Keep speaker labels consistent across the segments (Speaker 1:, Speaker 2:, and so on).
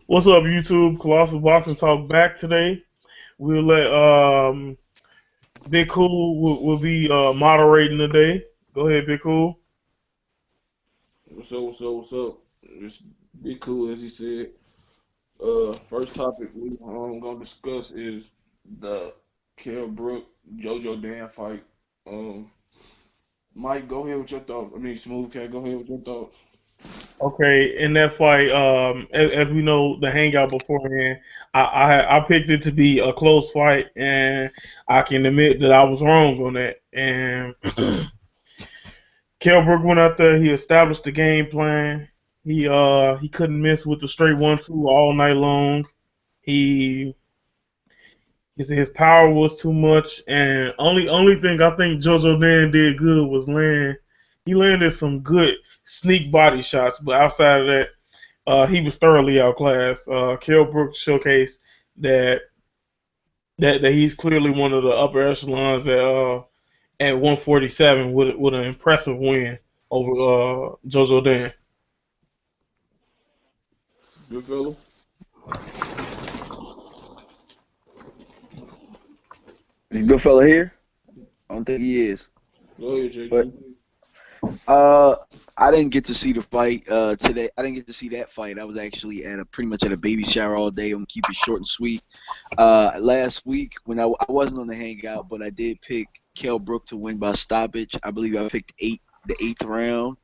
Speaker 1: What's up, YouTube? Colossal Boxing Talk back today. We'll let Big Cool will be moderating today. Go ahead, Big Cool.
Speaker 2: What's up? What's up? What's up? Just be cool, as he said. First topic we gonna discuss is the Kell Brook JoJo Dan fight. Um, Mike, go ahead with your thoughts. I mean, Smooth Cat, go ahead with your thoughts.
Speaker 1: Okay, in that fight, as we know, the hangout beforehand, I picked it to be a close fight, and I can admit that I was wrong on that. And Kell Brook went out there. He established the game plan. He couldn't miss with the straight 1-2 all night long. He his power was too much, and only thing I think JoJo Dan did good was land. He landed some good sneak body shots, but outside of that, he was thoroughly outclassed. Kell Brooks showcased that that he's clearly one of the upper echelons at 147 with an impressive win over JoJo Dan.
Speaker 2: Good fella.
Speaker 3: Is good fella here? I don't think he is.
Speaker 2: Go ahead,
Speaker 3: But
Speaker 2: JG.
Speaker 3: uh, I didn't get to see the fight today. I didn't get to see that fight. I was actually pretty much at a baby shower all day. I'm gonna keep it short and sweet. Last week when I wasn't on the hangout, but I did pick Kell Brook to win by stoppage. I believe I picked the eighth round,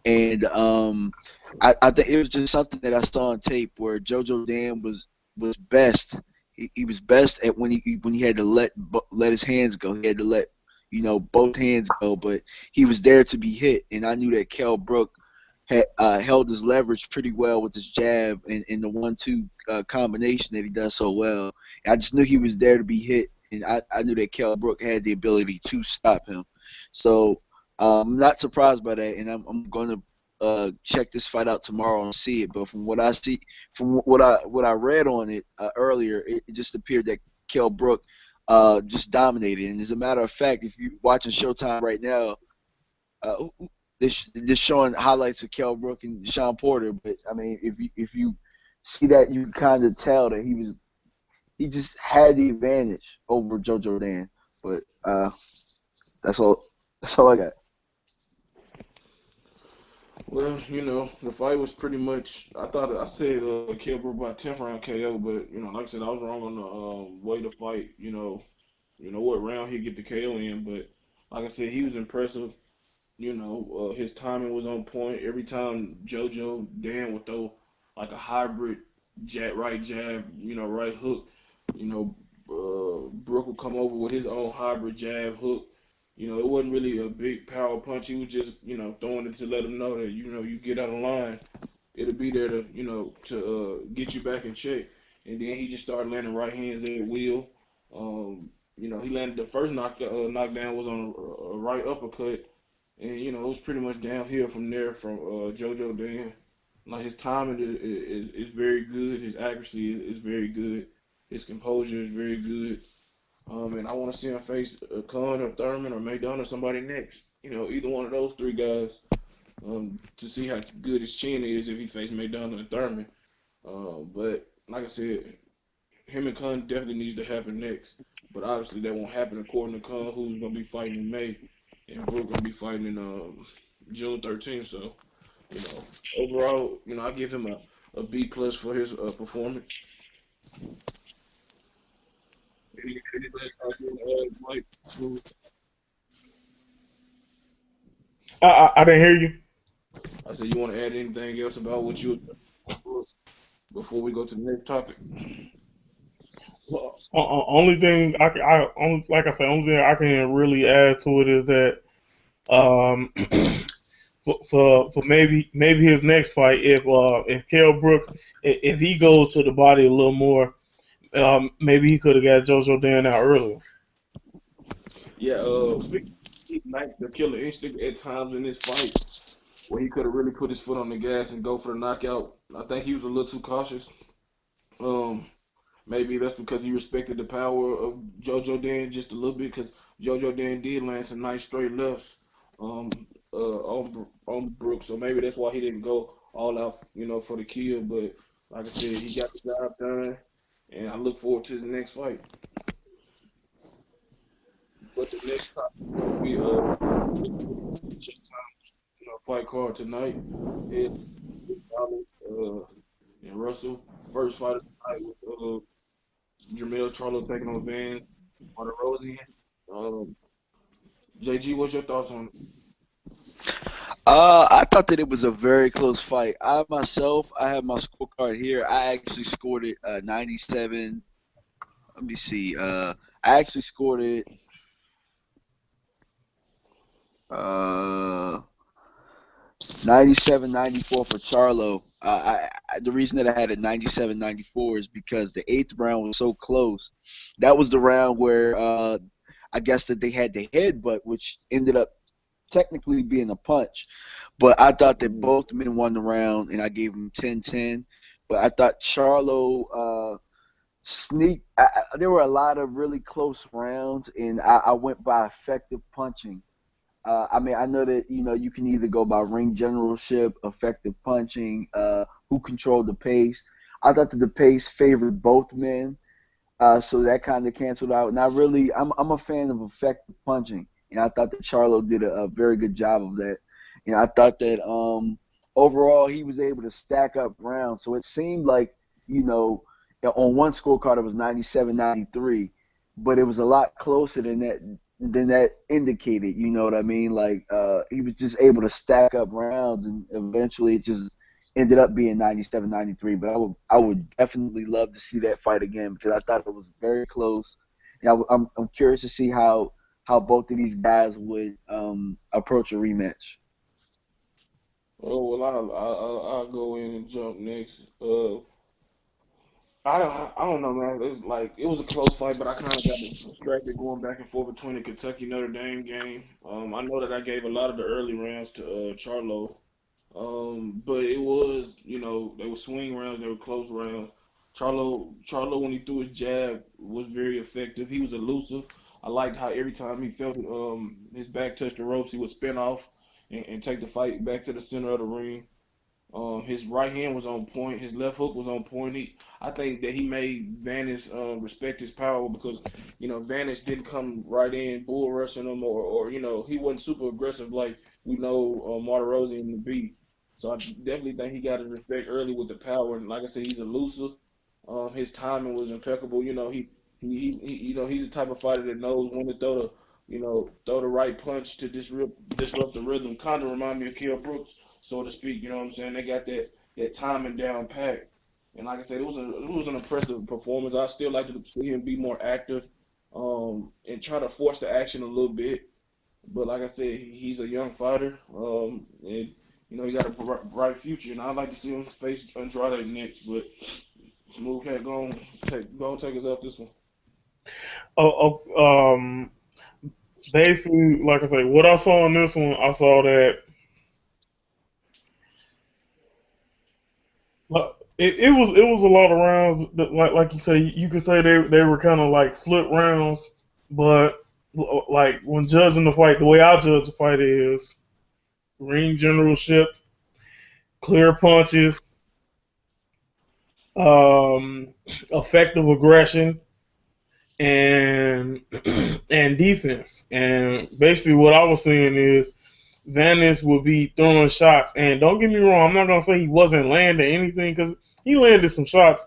Speaker 3: and I think it was just something that I saw on tape where JoJo Dan was best. He was best at when he had to let his hands go. He had to let both hands go, but he was there to be hit, and I knew that Kell Brook had held his leverage pretty well with his jab and the 1-2 combination that he does so well. And I just knew he was there to be hit, and I knew that Kell Brook had the ability to stop him. So I'm not surprised by that, and I'm going to check this fight out tomorrow and see it. But from what I see, from what I read on it earlier, it just appeared that Kell Brook just dominated. And as a matter of fact, if you're watching Showtime right now, they're showing highlights of Kell Brook and Sean Porter. But I mean, if you see that, you can kind of tell that he just had the advantage over JoJo Dan. But that's all. That's all I got.
Speaker 2: Well, the fight was pretty much. I thought I said Kell Brook by 10th round KO, but like I said, I was wrong on the way to fight. What round he get the KO in, but like I said, he was impressive. His timing was on point. Every time JoJo Dan would throw like a hybrid right jab, right hook, Brook would come over with his own hybrid jab hook. It wasn't really a big power punch. He was just, throwing it to let him know that, you get out of line, it'll be there to, get you back in check. And then he just started landing right hands at will. He landed the first knockdown was on a right uppercut, and it was pretty much downhill from there from JoJo Dan. Like his timing is very good. His accuracy is very good. His composure is very good. And I want to see him face Khan or Thurman or Maydon or somebody next. Either one of those three guys. To see how good his chin is if he faced Maydon or Thurman. But like I said, him and Khan definitely needs to happen next. But obviously that won't happen according to Khan, who's gonna be fighting in May, and Brook gonna be fighting in June 13th. So overall, I give him a B plus for his performance. Any last thoughts you want to Mike? Smooth?
Speaker 1: I didn't hear you.
Speaker 2: I said you want to add anything else about what you were before we go to the next topic?
Speaker 1: Well, only thing like I said, only thing I can really add to it is that um, for maybe his next fight, if Kell Brook if he goes to the body a little more, maybe he could have got JoJo Dan out earlier.
Speaker 2: Yeah, speaking he lacked the killer instinct at times in this fight where he could have really put his foot on the gas and go for the knockout. I think he was a little too cautious. Um, Maybe that's because he respected the power of JoJo Dan just a little bit because JoJo Dan did land some nice straight lefts on Brooks, so maybe that's why he didn't go all out, for the kill. But Like I said, he got the job done, and I look forward to his next fight. But the next topic is going to be Showtime's fight card tonight. It Gonzalez and Russell. First fight of the night was Jermell Charlo taking on Van Martirosyan. Um, JG, what's your thoughts on it?
Speaker 3: I thought that it was a very close fight. I myself, I have my scorecard here. I actually scored it 97. Let me see. I actually scored it uh 97-94 for Charlo. The reason that I had it 97-94 is because the eighth round was so close. That was the round where I guess that they had the headbutt, which ended up technically being a punch. But I thought that
Speaker 2: Mhm.
Speaker 3: both men won the round, and I gave them 10-10. But I thought Charlo sneak. There were a lot of really close rounds, and I went by effective punching. I mean, I know that you can either go by ring generalship, effective punching, who controlled the pace. I thought that the pace favored both men, so that kind of canceled out. And I'm a fan of effective punching, and I thought that Charlo did a very good job of that. And I thought that overall he was able to stack up rounds. So it seemed like you know on one scorecard it was 97-93, but it was a lot closer than that indicated. You know what I mean? Like he was just able to stack up rounds, and eventually it just ended up being 97-93. But I would definitely love to see that fight again because I thought it was very close. And I'm curious to see how both of these guys would approach a rematch.
Speaker 2: Oh well, I'll go in and jump next. I don't know, man. It's like it was a close fight, but I kind of got distracted going back and forth between the Kentucky Notre Dame game. I know that I gave a lot of the early rounds to Charlo. But it was, they were swing rounds, they were close rounds. Charlo, when he threw his jab, was very effective. He was elusive. I liked how every time he felt his back touch the ropes, he would spin off and take the fight back to the center of the ring. His right hand was on point. His left hook was on point. I think that he made Vanis respect his power because, Vanis didn't come right in bull rushing him or he wasn't super aggressive like we know Martirosyan to be. So I definitely think he got his respect early with the power. And like I said, he's elusive. His timing was impeccable. He's the type of fighter that knows when to throw the right punch to disrupt the rhythm. Kind of remind me of Kell Brooks, so to speak. You know what I'm saying? They got that timing down pat. And like I said, it was an impressive performance. I still like to see him be more active, and try to force the action a little bit. But like I said, he's a young fighter, and he got a bright future. And I'd like to see him face Andrade next. But Smooth Cat, go on, take us up this one.
Speaker 1: Basically, like I say, what I saw in this one, I saw that it was a lot of rounds. That, like you say, you could say they were kind of like flip rounds, but like when judging the fight, the way I judge the fight is ring generalship, clear punches, um, effective aggression, and and defense. And basically, what I was saying is Vanis would be throwing shots. And don't get me wrong, I'm not gonna say he wasn't landing anything because he landed some shots.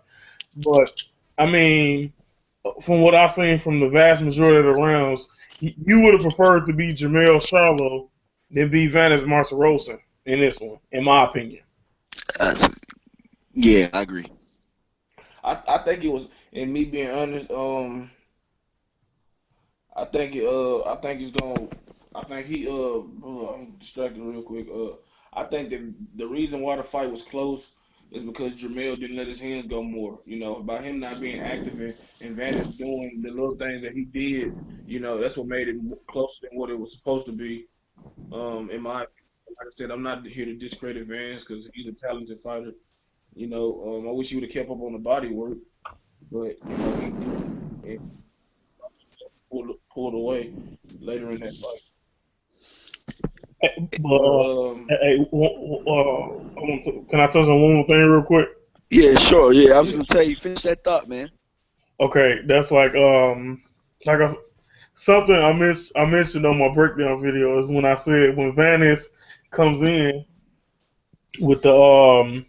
Speaker 1: But I mean, from what I've seen from the vast majority of the rounds, you would have preferred to be Jamel Charlo than be Vanis Marcirosa in this one, in my opinion.
Speaker 3: Uh, yeah, I agree.
Speaker 2: I think it was, and me being honest, I think it's going. I think I'm distracted real quick. I think that the reason why the fight was close is because Jamel didn't let his hands go more. By him not being active and Vantage doing the little things that he did. That's what made it closer than what it was supposed to be. In my, like I said, I'm not here to discredit Vance because he's a talented fighter. I wish he would have kept up on the body work, but he didn't. And pulled away later in that fight.
Speaker 1: But
Speaker 2: But
Speaker 1: hey, can I touch on one more thing real quick?
Speaker 3: Yeah, sure. Yeah, I was
Speaker 2: Yeah.
Speaker 3: gonna tell you finish that thought, man.
Speaker 1: Okay, that's like something I mentioned on my breakdown video is when I said when Vanis comes in with the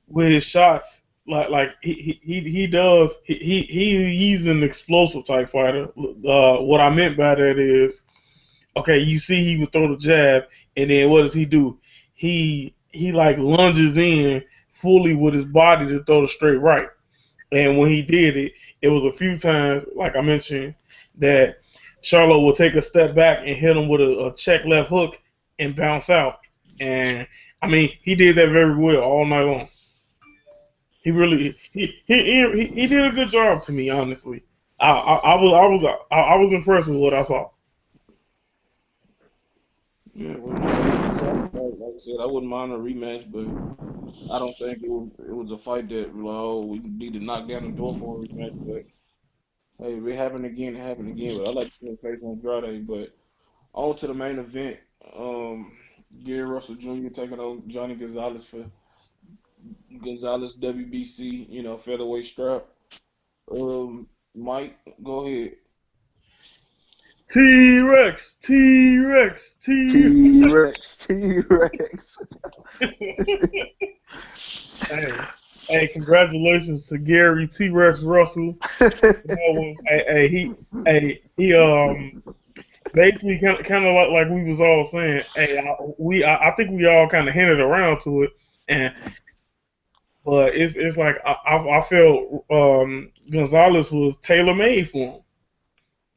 Speaker 1: with his shots, like he does he's an explosive type fighter. What I meant by that is, okay, you see he would throw the jab, and then what does he do? He like lunges in fully with his body to throw the straight right. And when he did it, it was a few times, like I mentioned, that Charlo would take a step back and hit him with a check left hook and bounce out. And I mean, he did that very well all night long. He really he did a good job to me, honestly. I was impressed with what I saw.
Speaker 2: Yeah, well, no, it was a solid fight. Like I said, I wouldn't mind a rematch, but I don't think it was a fight that oh, we need to knock down the door for a rematch. But hey, if it happened again, it happened again. But I like to see him face Andrade. But on to the main event. Um, Gary Russell Jr. taking on Johnny Gonzalez for Gonzalez WBC, featherweight strap. Mike, go ahead.
Speaker 1: T Rex, T Rex, T.
Speaker 3: T Rex, T Rex.
Speaker 1: Hey, hey, congratulations to Gary T Rex Russell. He basically kind of like we was all saying. Hey, I think we all kind of hinted around to it, and but it's like I felt Gonzalez was tailor made for him.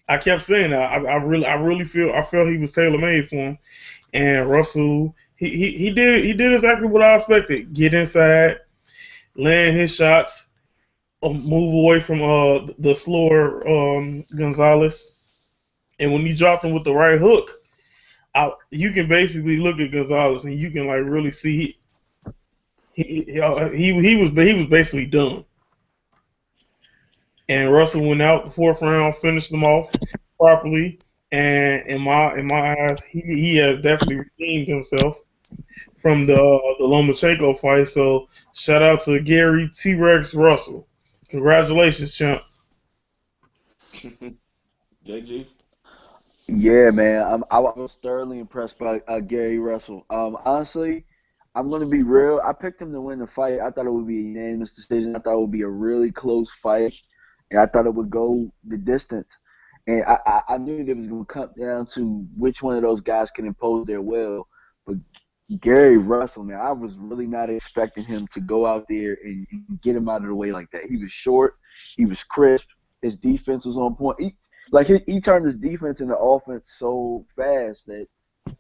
Speaker 1: I kept saying that. I really feel I felt he was tailor made for him, and Russell he did exactly what I expected. Get inside, land his shots, move away from the slower Gonzalez, and when he dropped him with the right hook, you can basically look at Gonzalez and you can like really see he was basically done. And Russell went out the fourth round, finished them off properly, and in my eyes, he has definitely redeemed himself from the Lomachenko fight. So shout out to Gary T Rex Russell. Congratulations, champ.
Speaker 2: JG.
Speaker 3: Yeah, man. I was thoroughly impressed by Gary Russell. Honestly, I'm gonna be real. I picked him to win the fight. I thought it would be a unanimous decision. I thought it would be a really close fight, and I thought it would go the distance. And I knew that it was gonna come down to which one of those guys can impose their will. But Gary Russell, man, I was really not expecting him to go out there and get him out of the way like that. He was short, he was crisp, his defense was on point. He turned his defense into offense so fast that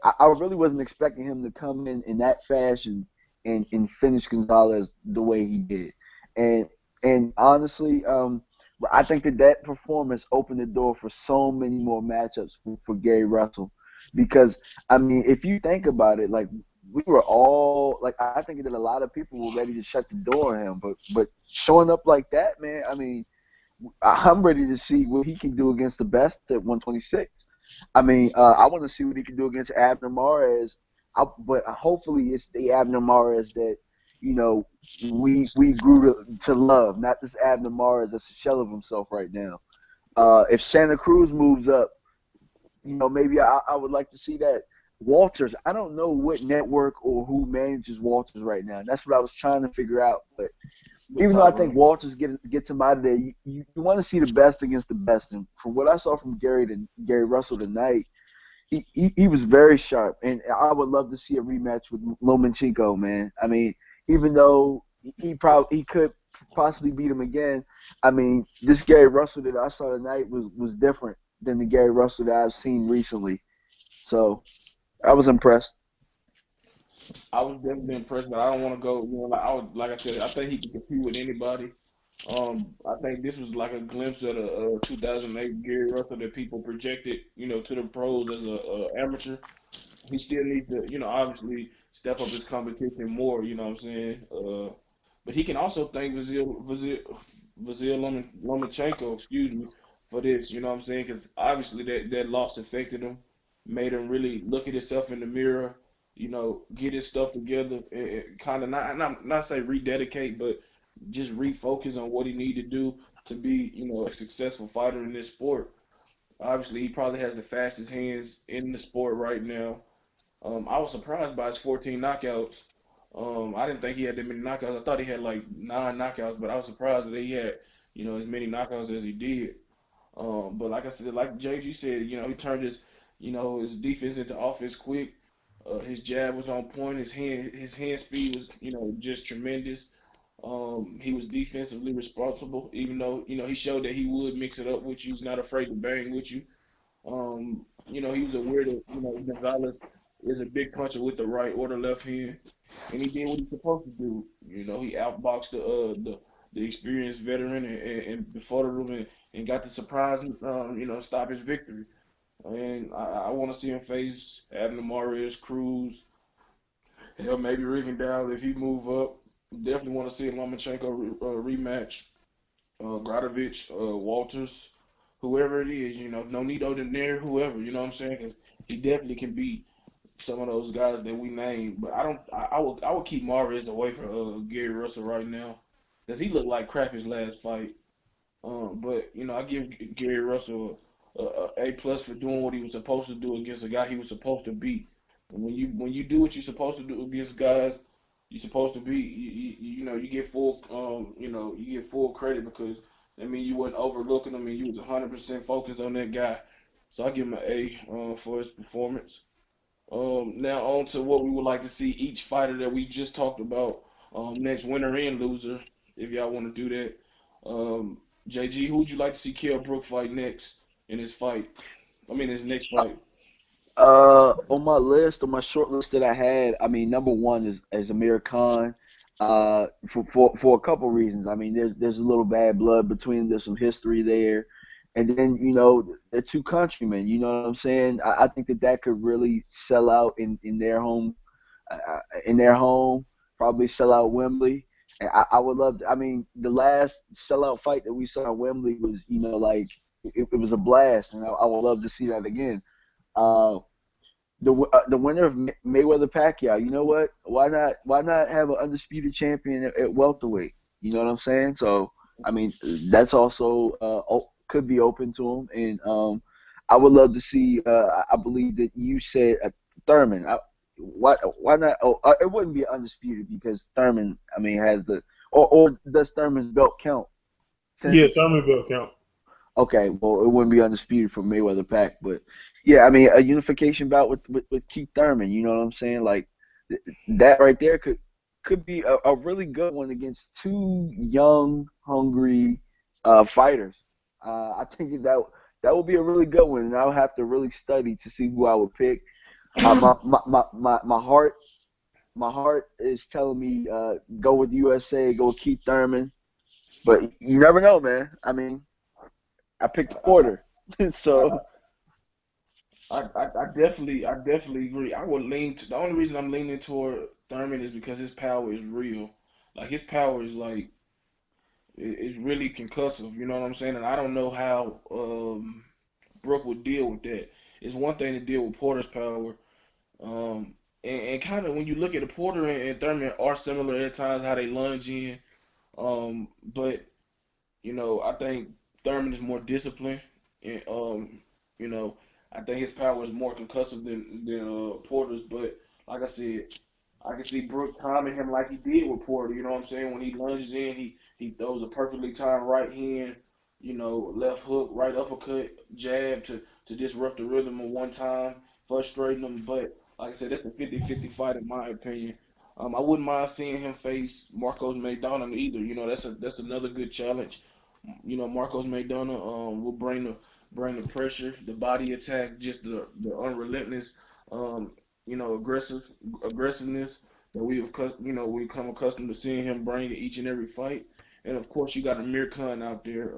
Speaker 3: I really wasn't expecting him to come in that fashion and finish Gonzalez the way he did. And and honestly, I think that performance opened the door for so many more matchups for Gary Russell. Because I mean, if you think about it, like we were all like, I think that a lot of people were ready to shut the door on him, but showing up like that, man, I mean, I'm ready to see what he can do against the best at 126. I mean, I want to see what he can do against Abner Mares. But hopefully, it's the Abner Mares that you know we grew to love, not this Abner Mares that's a shell of himself right now. If Santa Cruz moves up, maybe I would like to see that. Walters, I don't know what network or who manages Walters right now. That's what I was trying to figure out. But
Speaker 2: The
Speaker 3: even though I
Speaker 2: top
Speaker 3: think
Speaker 2: runner.
Speaker 3: Walters gets him out of there, you want to see the best against the best. And from what I saw from Gary Russell tonight, he was very sharp, and I would love to see a rematch with Lomachenko, man. I mean, even though he could possibly beat him again, I mean, this Gary Russell that I saw tonight was different than the Gary Russell that I've seen recently. So I was impressed.
Speaker 2: I was definitely impressed, but I don't want to go. Like I said, I think he can compete with anybody. I think this was like a glimpse of the 2008 Gary Russell that people projected, to the pros as a amateur. He still needs to, obviously step up his competition more. You know what I'm saying? But he can also thank Vasil Lomachenko, excuse me, for this. You know what I'm saying? Because obviously that loss affected him, made him really look at himself in the mirror. get his stuff together and kind of not say rededicate, but just refocus on what he need to do to be, a successful fighter in this sport. Obviously, he probably has the fastest hands in the sport right now. I was surprised by his 14 knockouts. I didn't think he had that many knockouts. I thought he had like 9 knockouts, but I was surprised that he had, as many knockouts as he did. But like I said, like JG said, he turned his defense into offense quick. His jab was on point. His hand speed was, just tremendous. He was defensively responsible, even though, he showed that he would mix it up with you. He's not afraid to bang with you. He was aware that, Gonzalez is a big puncher with the right or the left hand, and he did what he's supposed to do. He outboxed the experienced veteran and befuddled him and got the surprise, stop his victory. And I want to see him face Abner Mares, Cruz, hell, maybe Rigondeaux if he move up. Definitely want to see a Lomachenko rematch. Gradovich, Walters, whoever it is, Nonito Donaire, whoever, you know what I'm saying? Because he definitely can beat some of those guys that we named. But I don't. I would keep Mares away from Gary Russell right now because he looked like crap his last fight. But I give Gary Russell a plus for doing what he was supposed to do against a guy he was supposed to beat. And when you do what you're supposed to do against guys you're supposed to be, you get full you get full credit because I mean you wasn't overlooking him and you was 100% focused on that guy. So I give him an A for his performance. Now on to what we would like to see each fighter that we just talked about. Next winner and loser, if y'all want to do that. JG, who would you like to see Kell Brook fight next in his fight? I mean his next fight.
Speaker 3: On my list, on my short list that I had, I mean, number one is Amir Khan. For a couple reasons. I mean, there's a little bad blood between them. There's some history there, and then they're two countrymen. You know what I'm saying? I think that could really sell out in their home, in their home. Probably sell out Wembley. And I would love. I mean, the last sellout fight that we saw in Wembley was, like it was a blast, and I would love to see that again. Uh, the winner of Mayweather Pacquiao. You know what? Why not have an undisputed champion at welterweight? You know what I'm saying? So I mean that's also could be open to him, and I would love to see. I believe that you said Thurman. Why not? Oh, it wouldn't be undisputed because Thurman. I mean has the or does Thurman's belt count? Since
Speaker 1: Yeah,
Speaker 3: it's
Speaker 1: Thurman belt count.
Speaker 3: okay, well, it wouldn't be undisputed for Mayweather Pac, but yeah, I mean, a unification bout with Keith Thurman, you know what I'm saying? Like that right there could be a really good one against two young, hungry fighters. I think that would be a really good one, and I'll have to really study to see who I would pick. My heart is telling me go with USA, go with Keith Thurman, but you never know, man. I mean, I picked Porter,
Speaker 2: I,
Speaker 3: so.
Speaker 2: I definitely agree. I would lean to the only reason I'm leaning toward Thurman is because his power is real. Like his power is like is really concussive. You know what I'm saying? And I don't know how Brooke would deal with that. It's one thing to deal with Porter's power, and kind of when you look at the Porter and Thurman are similar at times how they lunge in. But I think Thurman is more disciplined, and you know, I think his power is more concussive than Porter's. But like I said, I can see Brook timing him like he did with Porter. You know what I'm saying? When he lunges in, he throws a perfectly timed right hand, left hook, right uppercut, jab to disrupt the rhythm of one time, frustrating him. But like I said, that's a 50-50 fight in my opinion. I wouldn't mind seeing him face Marcos Maidana either. That's another good challenge. Marcos Maidana will bring the pressure, the body attack, just the unrelentless, aggressiveness that we come accustomed to seeing him bring to each and every fight. And of course, you got Amir Khan out there.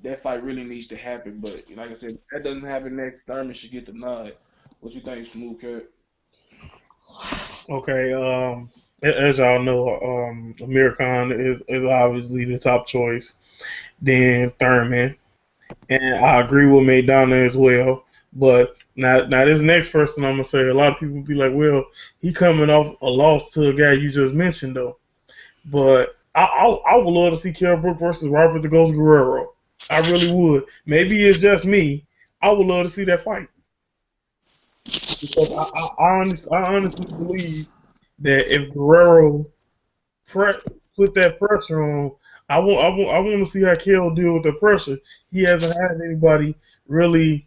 Speaker 2: That fight really needs to happen, but like I said, if that doesn't happen next, Thurman should get the nod. What you think, Smooth Cat?
Speaker 1: Okay. As y'all know, Amir Khan is obviously the top choice. Then Thurman, and I agree with Maidana as well. But Now this next person I'm gonna say, a lot of people be like, well, he coming off a loss to a guy you just mentioned though. But I would love to see Kell Brook versus Robert the Ghost Guerrero. I really would. Maybe it's just me. I would love to see that fight because I honestly believe that if Guerrero put that pressure on, I want to see how Kell deal with the pressure. He hasn't had anybody really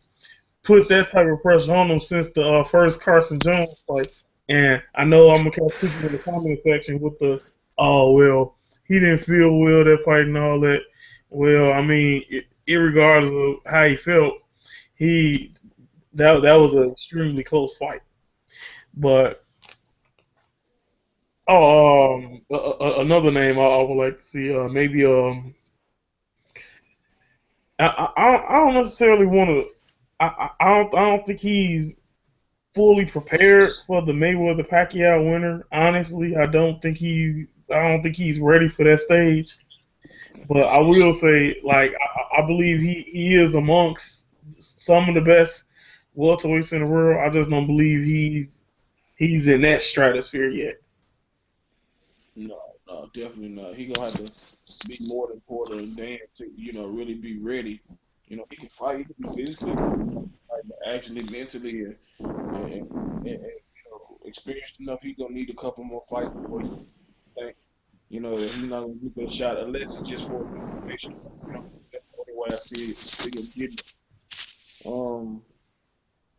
Speaker 1: put that type of pressure on him since the first Carson Jones fight. And I know I'm gonna catch people in the comment section with the, oh well, he didn't feel well that fight and all that. Well, I mean, irregardless of how he felt, he that was an extremely close fight. But another name I would like to see, maybe I don't necessarily want to. I don't think he's fully prepared for the Mayweather Pacquiao winner. Honestly, I don't think he's ready for that stage. But I will say, like, I believe he is amongst some of the best welterweights in the world. I just don't believe he's in that stratosphere yet.
Speaker 2: No, no, definitely not. He gonna have to be more than Porter and Dan to, really be ready. He can fight, he can be physically ready to fight, but actually mentally and experienced enough. He gonna need a couple more fights before he think, that he's not gonna get that shot unless it's just for a unification. That's the only way I see him getting it. Um,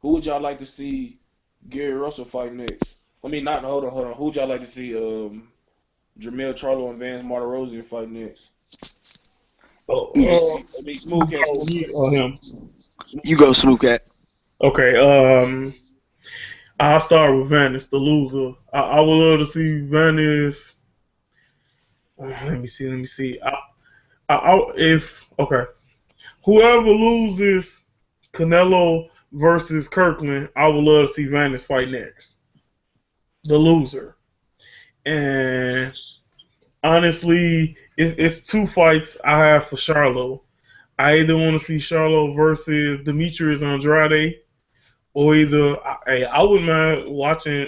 Speaker 2: who would y'all like to see Gary Russell fight next? I mean, not hold on. Who would y'all like to see Jermell Charlo and Vance Martirosyan fight next?
Speaker 1: Oh,
Speaker 2: I mean, Smooth Cat, Smooth Cat,
Speaker 1: him.
Speaker 3: You go, Smooth Cat.
Speaker 1: Okay. I'll start with Venice, the loser. I would love to see Venice. Let me see. Let me see. If okay, whoever loses Canelo versus Kirkland, I would love to see Venice fight next. The loser. And honestly, it's two fights I have for Charlo. I either want to see Charlo versus Demetrius Andrade, or either I wouldn't mind watching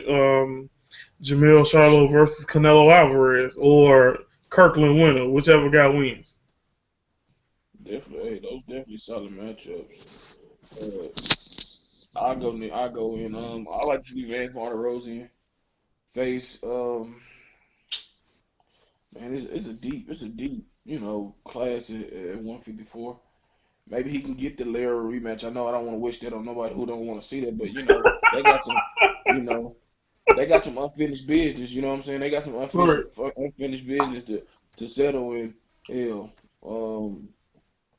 Speaker 1: Jamil Charlo versus Canelo Alvarez or Kirkland winner, whichever guy wins.
Speaker 2: definitely. Hey, those definitely solid matchups. I go in. I like to see Vance Martirosyan face. Man, it's a deep, class at 154. Maybe he can get the Lara rematch. I know I don't want to wish that on nobody who don't want to see that, but they got some, you know, they got some unfinished business. You know what I'm saying? They got some
Speaker 1: Right.
Speaker 2: unfinished business to settle in. Hell,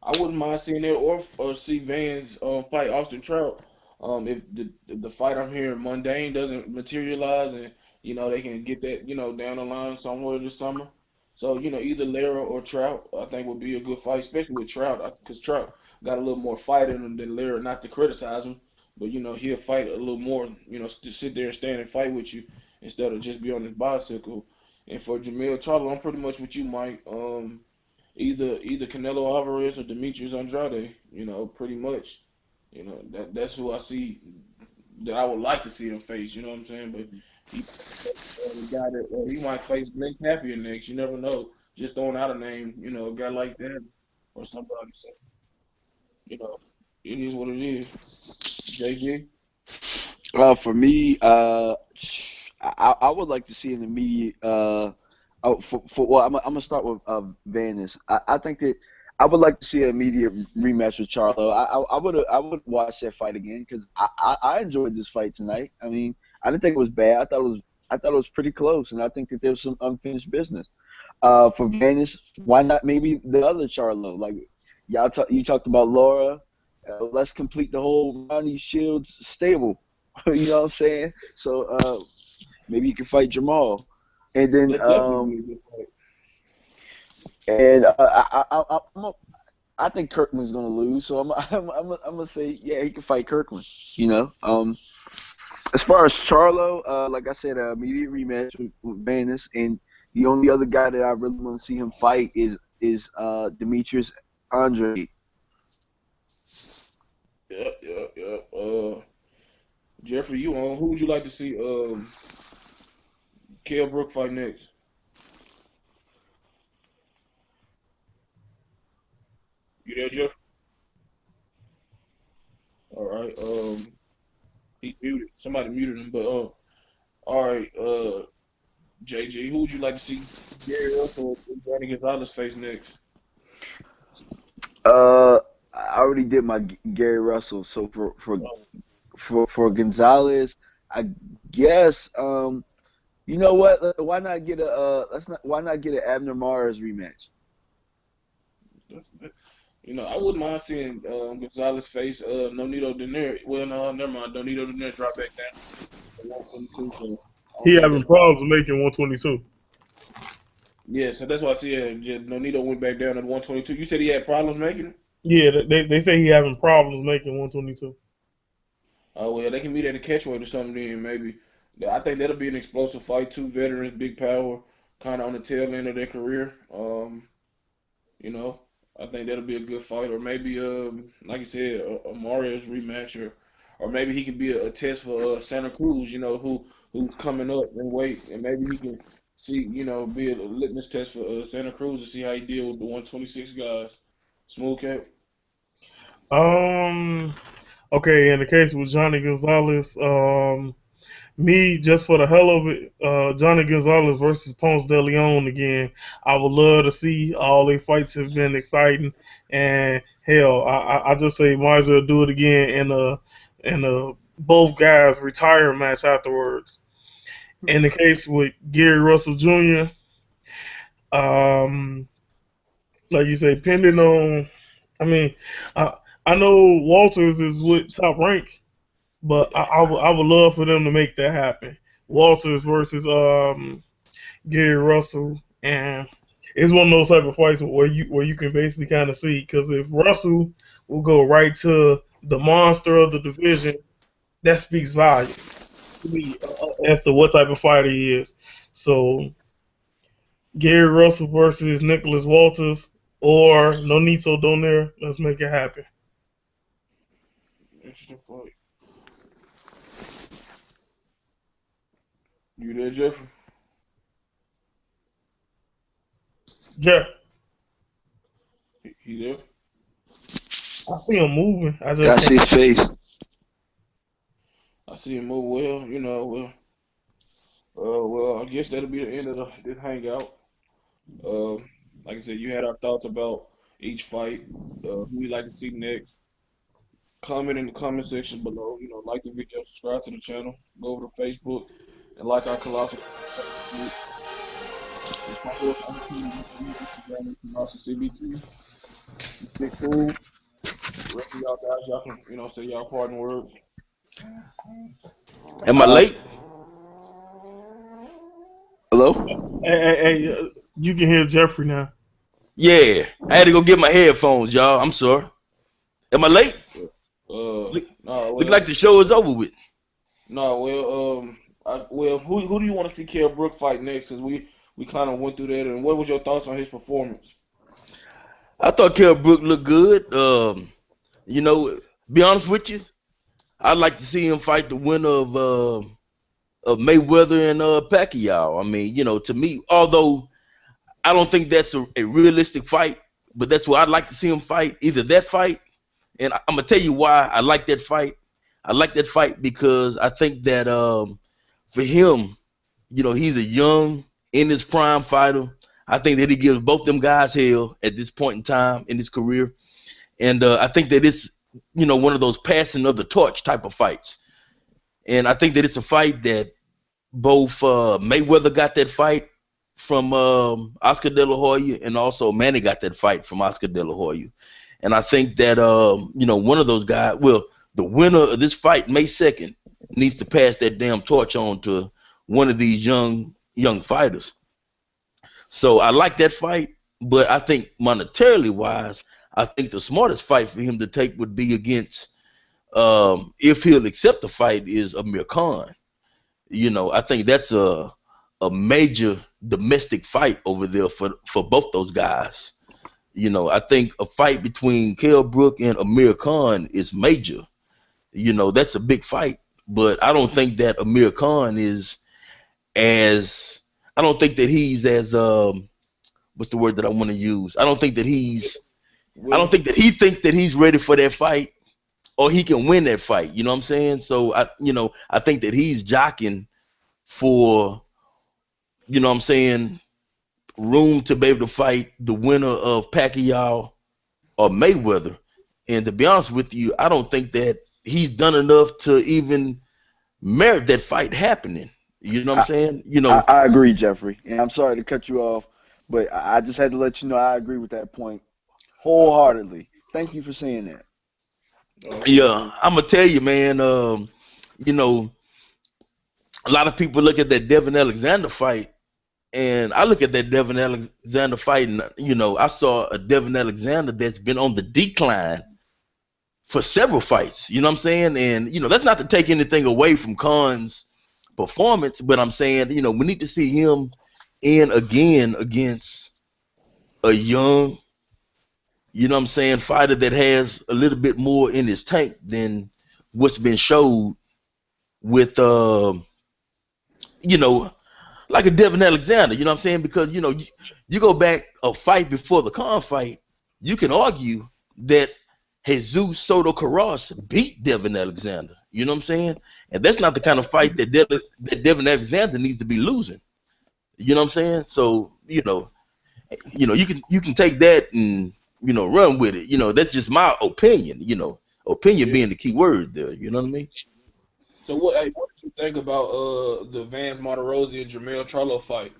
Speaker 2: I wouldn't mind seeing it or see Vans fight Austin Trout. If the fight I'm hearing mundane doesn't materialize and they can get that down the line somewhere this summer. So either Lara or Trout I think would be a good fight, especially with Trout because Trout got a little more fight in him than Lara. Not to criticize him, but he'll fight a little more. To sit there and stand and fight with you instead of just be on his bicycle. And for Jamil Charlo, I'm pretty much with you, Mike. Either Canelo Alvarez or Demetrius Andrade. Pretty much. That's who I see that I would like to see him face. You know what I'm saying? But he the guy that he might face Glenn Tapia next. You never know. Just throwing out a name. A guy like that or somebody. So, you know, it is what it is. JG.
Speaker 3: For me, I would like to see an immediate. Well, I'm gonna start with Vanis. I think that I would like to see an immediate rematch with Charlo. I would watch that fight again because I enjoyed this fight tonight. I mean, I didn't think it was bad. I thought it was pretty close, and I think that there was some unfinished business. For Vanis, why not maybe the other Charlo? Like you talked about Laura. Let's complete the whole Ronnie Shields stable. You know what I'm saying? So maybe you can fight Jamal, and then
Speaker 2: That definitely be a good fight.
Speaker 3: and I think Kirkland's gonna lose. So I'm gonna say yeah, he can fight Kirkland. You know. As far as Charlo, like I said, immediate rematch with Vanis, and the only other guy that I really want to see him fight is Demetrius Andre.
Speaker 2: Yep, yep, yep. Jeffrey, you on? Who would you like to see Kell Brook fight next? You there, Jeff? All right. He's muted. Somebody muted him. But all right. JG, who would you like to see Gary Russell and Johnny Gonzalez face next?
Speaker 3: I already did my Gary Russell. So
Speaker 2: Oh,
Speaker 3: for Gonzalez, I guess you know what? Why not get a why not get an Abner Mars rematch?
Speaker 2: that's, I wouldn't mind seeing Gonzalez face Nonito Donaire. Well, no, never mind. Nonito Donaire drop back down to 122, so I
Speaker 1: He
Speaker 2: don't think
Speaker 1: having
Speaker 2: that's
Speaker 1: problems
Speaker 2: possible.
Speaker 1: making 122.
Speaker 2: Yeah, so that's why I see Nonito went back down to 122. You said he had problems making it?
Speaker 1: Yeah, they say he having problems making 122.
Speaker 2: Oh, well, they can meet at a catchweight or something then, maybe. Yeah, I think that'll be an explosive fight. Two veterans, big power, kind of on the tail end of their career. You know, I think that'll be a good fight. Or maybe, like you said, a Mario's rematch, or maybe he could be a test for Santa Cruz, who's coming up in weight. And maybe he can see, be a litmus test for Santa Cruz to see how he deal with the 126 guys. Smooth cat.
Speaker 1: Um. Okay, in the case with Johnny Gonzalez, me just for the hell of it, Johnny Gonzalez versus Ponce de Leon again. I would love to see. All their fights have been exciting, and hell, I just say might as well do it again in a both guys retire match afterwards. In the case with Gary Russell Jr., um, like you say, depending on, I mean, I I know Walters is with Top Rank, but
Speaker 2: Yeah.
Speaker 1: I would love for them to make that happen. Walters versus Gary Russell, and it's one of those type of fights where you can basically kind of see, because if Russell will go right to the monster of the division, that speaks volume to me as to what type of fighter he is. So Gary Russell versus Nicholas Walters or Nonito Donaire, let's make it happen.
Speaker 2: Interesting fight. You there, Jeffrey?
Speaker 1: Jeff,
Speaker 2: He there?
Speaker 1: I see him moving. I just
Speaker 3: I
Speaker 1: can't.
Speaker 3: see his face.
Speaker 2: I see him move well. I guess that'll be the end of this hangout. Uh, like I said, you had our thoughts about each fight, who we like to see next. Comment in the comment section below. Like the video, subscribe to the channel, go over to Facebook, and like our Colossal page. And follow us on Twitter, Instagram, and Colossal CBT. Stay cool. The rest of y'all guys, y'all can, say y'all parting words.
Speaker 4: Am I
Speaker 3: Uh,
Speaker 4: late?
Speaker 3: Hello.
Speaker 1: Hey, you can hear Jeffrey now.
Speaker 4: Yeah. I had to go get my headphones, y'all. I'm sorry. Am I late? Look,
Speaker 2: No,
Speaker 4: look like
Speaker 2: well,
Speaker 4: the show is over with.
Speaker 2: no, well, who do you want to see Kell Brook fight next? Because we kind of went through that, and what was your thoughts on his performance?
Speaker 4: I thought Kell Brook looked good. You know, be honest with you, I'd like to see him fight the winner of Mayweather and Pacquiao. I mean, to me, although I don't think that's a realistic fight, but that's what I'd like to see him fight. Either that fight, and I'm gonna tell you why I like that fight. I like that fight because I think that for him, he's a young, in his prime fighter. I think that he gives both them guys hell at this point in time in his career, and I think that it's one of those passing of the torch type of fights. And I think that it's a fight that both Mayweather got that fight from Oscar De La Hoya, and also Manny got that fight from Oscar De La Hoya. And I think that one of those guys, well, the winner of this fight, May 2nd, needs to pass that damn torch on to one of these young fighters. So I like that fight, but I think monetarily wise, I think the smartest fight for him to take would be against, if he'll accept the fight, is Amir Khan. I think that's a major domestic fight over there for both those guys. I think a fight between Kell Brook and Amir Khan is major. That's a big fight. but I don't think that Amir Khan is as I don't think that he's as what's the word that I want to use? I don't
Speaker 2: Willie.
Speaker 4: think that he thinks that he's ready for that fight or he can win that fight. You know what I'm saying? So I think that he's jockeying for, you know what I'm saying, room to be able to fight the winner of Pacquiao or Mayweather. And to be honest with you, I don't think that he's done enough to even merit that fight happening. You know what I'm
Speaker 3: I,
Speaker 4: saying?
Speaker 3: I agree, Jeffrey. And I'm sorry to cut you off, but I just had to let you know I agree with that point wholeheartedly. Thank you for saying that.
Speaker 2: Okay,
Speaker 4: Yeah,
Speaker 2: cool.
Speaker 4: I'm gonna tell you, man. You know, a lot of people look at that Devin Alexander fight, and I look at that Devin Alexander fight, and I saw a Devin Alexander that's been on the decline for several fights. You know what I'm saying? And that's not to take anything away from Khan's performance, but I'm saying, we need to see him in again against a young, you know what I'm saying, fighter that has a little bit more in his tank than what's been showed with you know, like a Devin Alexander, you know what I'm saying? Because you go back a fight before the Khan fight, you can argue that Jesus Soto Karass beat Devin Alexander. You know what I'm saying? And that's not the kind of fight that Devin Alexander needs to be losing. You know what I'm saying? So you can take that and run with it. That's just my opinion. Opinion
Speaker 2: Yeah.
Speaker 4: being the key word there. You know what I mean?
Speaker 2: So what did you think about the Vance Martirosyan and Jermell Charlo fight?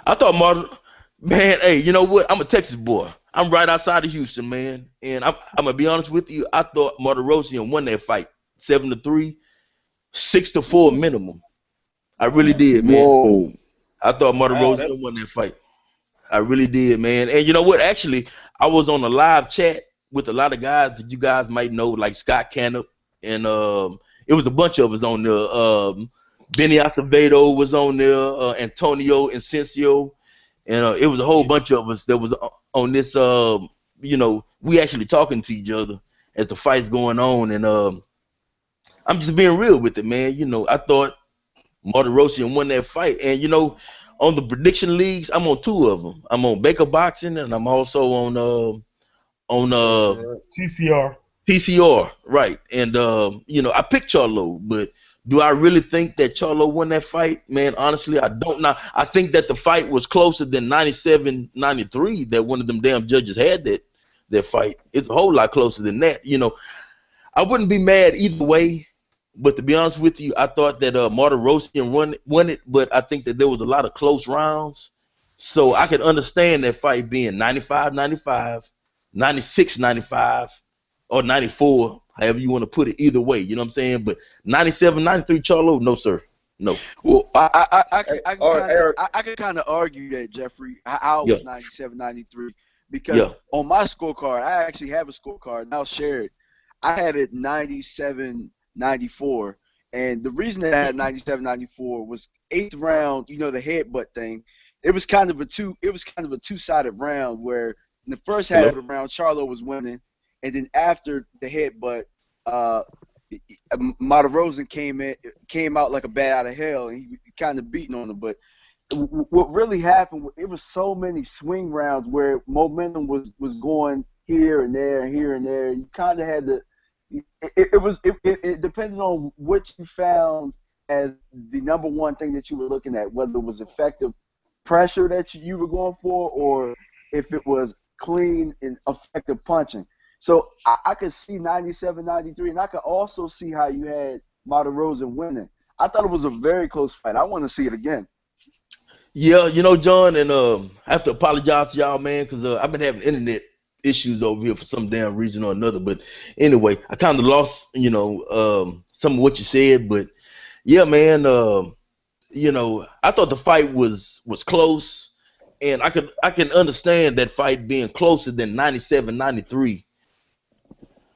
Speaker 4: I thought Martin, man, hey, you know what? I'm a Texas boy. I'm right outside of Houston, man. And I'm gonna be honest with you. I thought Martirosyan won that fight 7-3, 6-4 minimum. I really
Speaker 2: Wow.
Speaker 4: did, man.
Speaker 3: Whoa.
Speaker 4: I thought
Speaker 2: Wow, that
Speaker 4: Martirosyan won that fight. I really did, man. And you know what? Actually, I was on a live chat with a lot of guys that you guys might know, like Scott Cannup, and it was a bunch of us on there. Benny Acevedo was on there, Antonio Incencio, and it was a whole
Speaker 2: yeah.
Speaker 4: bunch of us that was on this. We actually talking to each other as the fight's going on, and I'm just being real with it, man. I thought Martirosyan won that fight, and on the prediction leagues, I'm on two of them. I'm on Baker Boxing, and I'm also on
Speaker 2: That's right.
Speaker 1: TCR.
Speaker 4: PCR, right? And I picked Charlo, but do I really think that Charlo won that fight? Man, honestly, I don't know. I think that the fight was closer than 97-93 that one of them damn judges had that fight. It's a whole lot closer than that. I wouldn't be mad either way, but to be honest with you, I thought that Martirosyan won it, but I think that there was a lot of close rounds. So I could understand that fight being 95-95, 96-95, or 94, however you want to put it, either way. You know what I'm saying? But 97-93 Charlo, no, sir. No.
Speaker 3: Well,
Speaker 2: Hey,
Speaker 3: I can kind of argue that, Jeffrey. How it
Speaker 4: Yeah.
Speaker 3: was 97-93 because
Speaker 4: Yeah.
Speaker 3: on my scorecard, I actually have a scorecard, and I'll share it. I had it 97-94, and the reason that I had 97-94 was eighth round. The headbutt thing. It was kind of a two-sided round where in the first half
Speaker 4: Hello?
Speaker 3: of the round, Charlo was winning, and then after the headbutt, uh, Martirosyan came out like a bat out of hell, and he kind of beating on him. But what really happened? It was so many swing rounds where momentum was going here and there and here and there. You kind of had to. It depended on what you found as the number one thing that you were looking at, whether it was effective pressure that you were going for, or if it was clean and effective punching. So I could see 97-93, and I could also see how you had Martirosyan winning. I thought it was a very close fight. I want to see it again.
Speaker 4: Yeah, John, and I have to apologize to y'all, man, because I've been having internet issues over here for some damn reason or another. But anyway, I kind of lost, some of what you said. But yeah, man, I thought the fight was close, and I can understand that fight being closer than 97-93,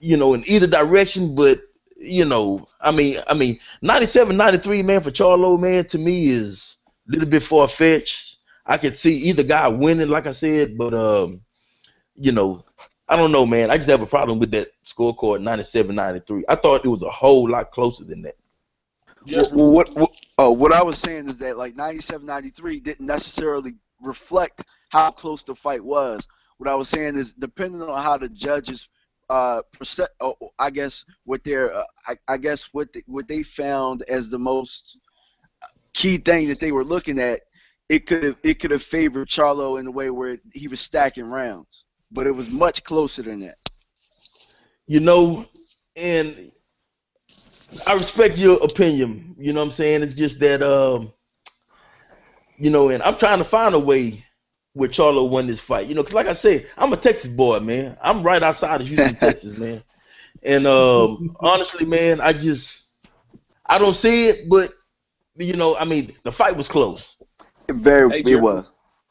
Speaker 4: in either direction. But I mean, 97-93, man, for Charlo, man, to me is a little bit far fetched. I could see either guy winning, like I said, but you know, I don't know, man. I just have a problem with that scorecard 97-93. I thought it was a whole lot closer than that.
Speaker 2: Jeffrey.
Speaker 3: What I was saying is that like 97, 93 didn't necessarily reflect how close the fight was. What I was saying is depending on how the judges I guess what their I guess what they found as the most key thing that they were looking at, it could have favored Charlo in a way where he was stacking rounds, but it was much closer than that.
Speaker 4: You know, and I respect your opinion. You know what I'm saying? It's just that and I'm trying to find a way where Charlo won this fight. Because like I said, I'm a Texas boy, man. I'm right outside of Houston, Texas, man. And honestly, man, I don't see it, but I mean, the fight was close.
Speaker 3: It
Speaker 2: Jeffrey.
Speaker 3: was.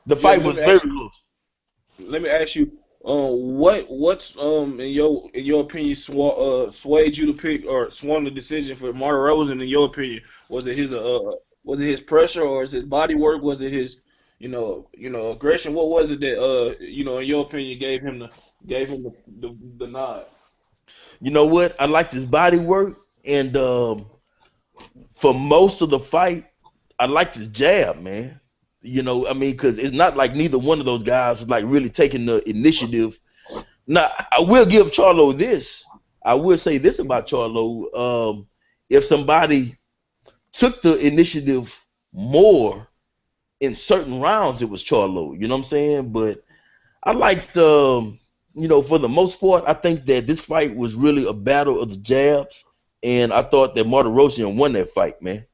Speaker 4: The fight was very close.
Speaker 2: Let me ask you, what's in your opinion swayed you to pick or swung the decision for Martin Rosen? In your opinion, was it his pressure, or is it body work? Was it his aggression? What was it that in your opinion gave him the nod?
Speaker 4: You know what? I liked his body work, and for most of the fight, I liked his jab, man. I mean, because it's not like neither one of those guys was like really taking the initiative. Now, I will give Charlo this. I will say this about Charlo. If somebody took the initiative more in certain rounds, it was Charlo. You know what I'm saying? But I liked, for the most part, I think that this fight was really a battle of the jabs, and I thought that Martirosyan won that fight, man.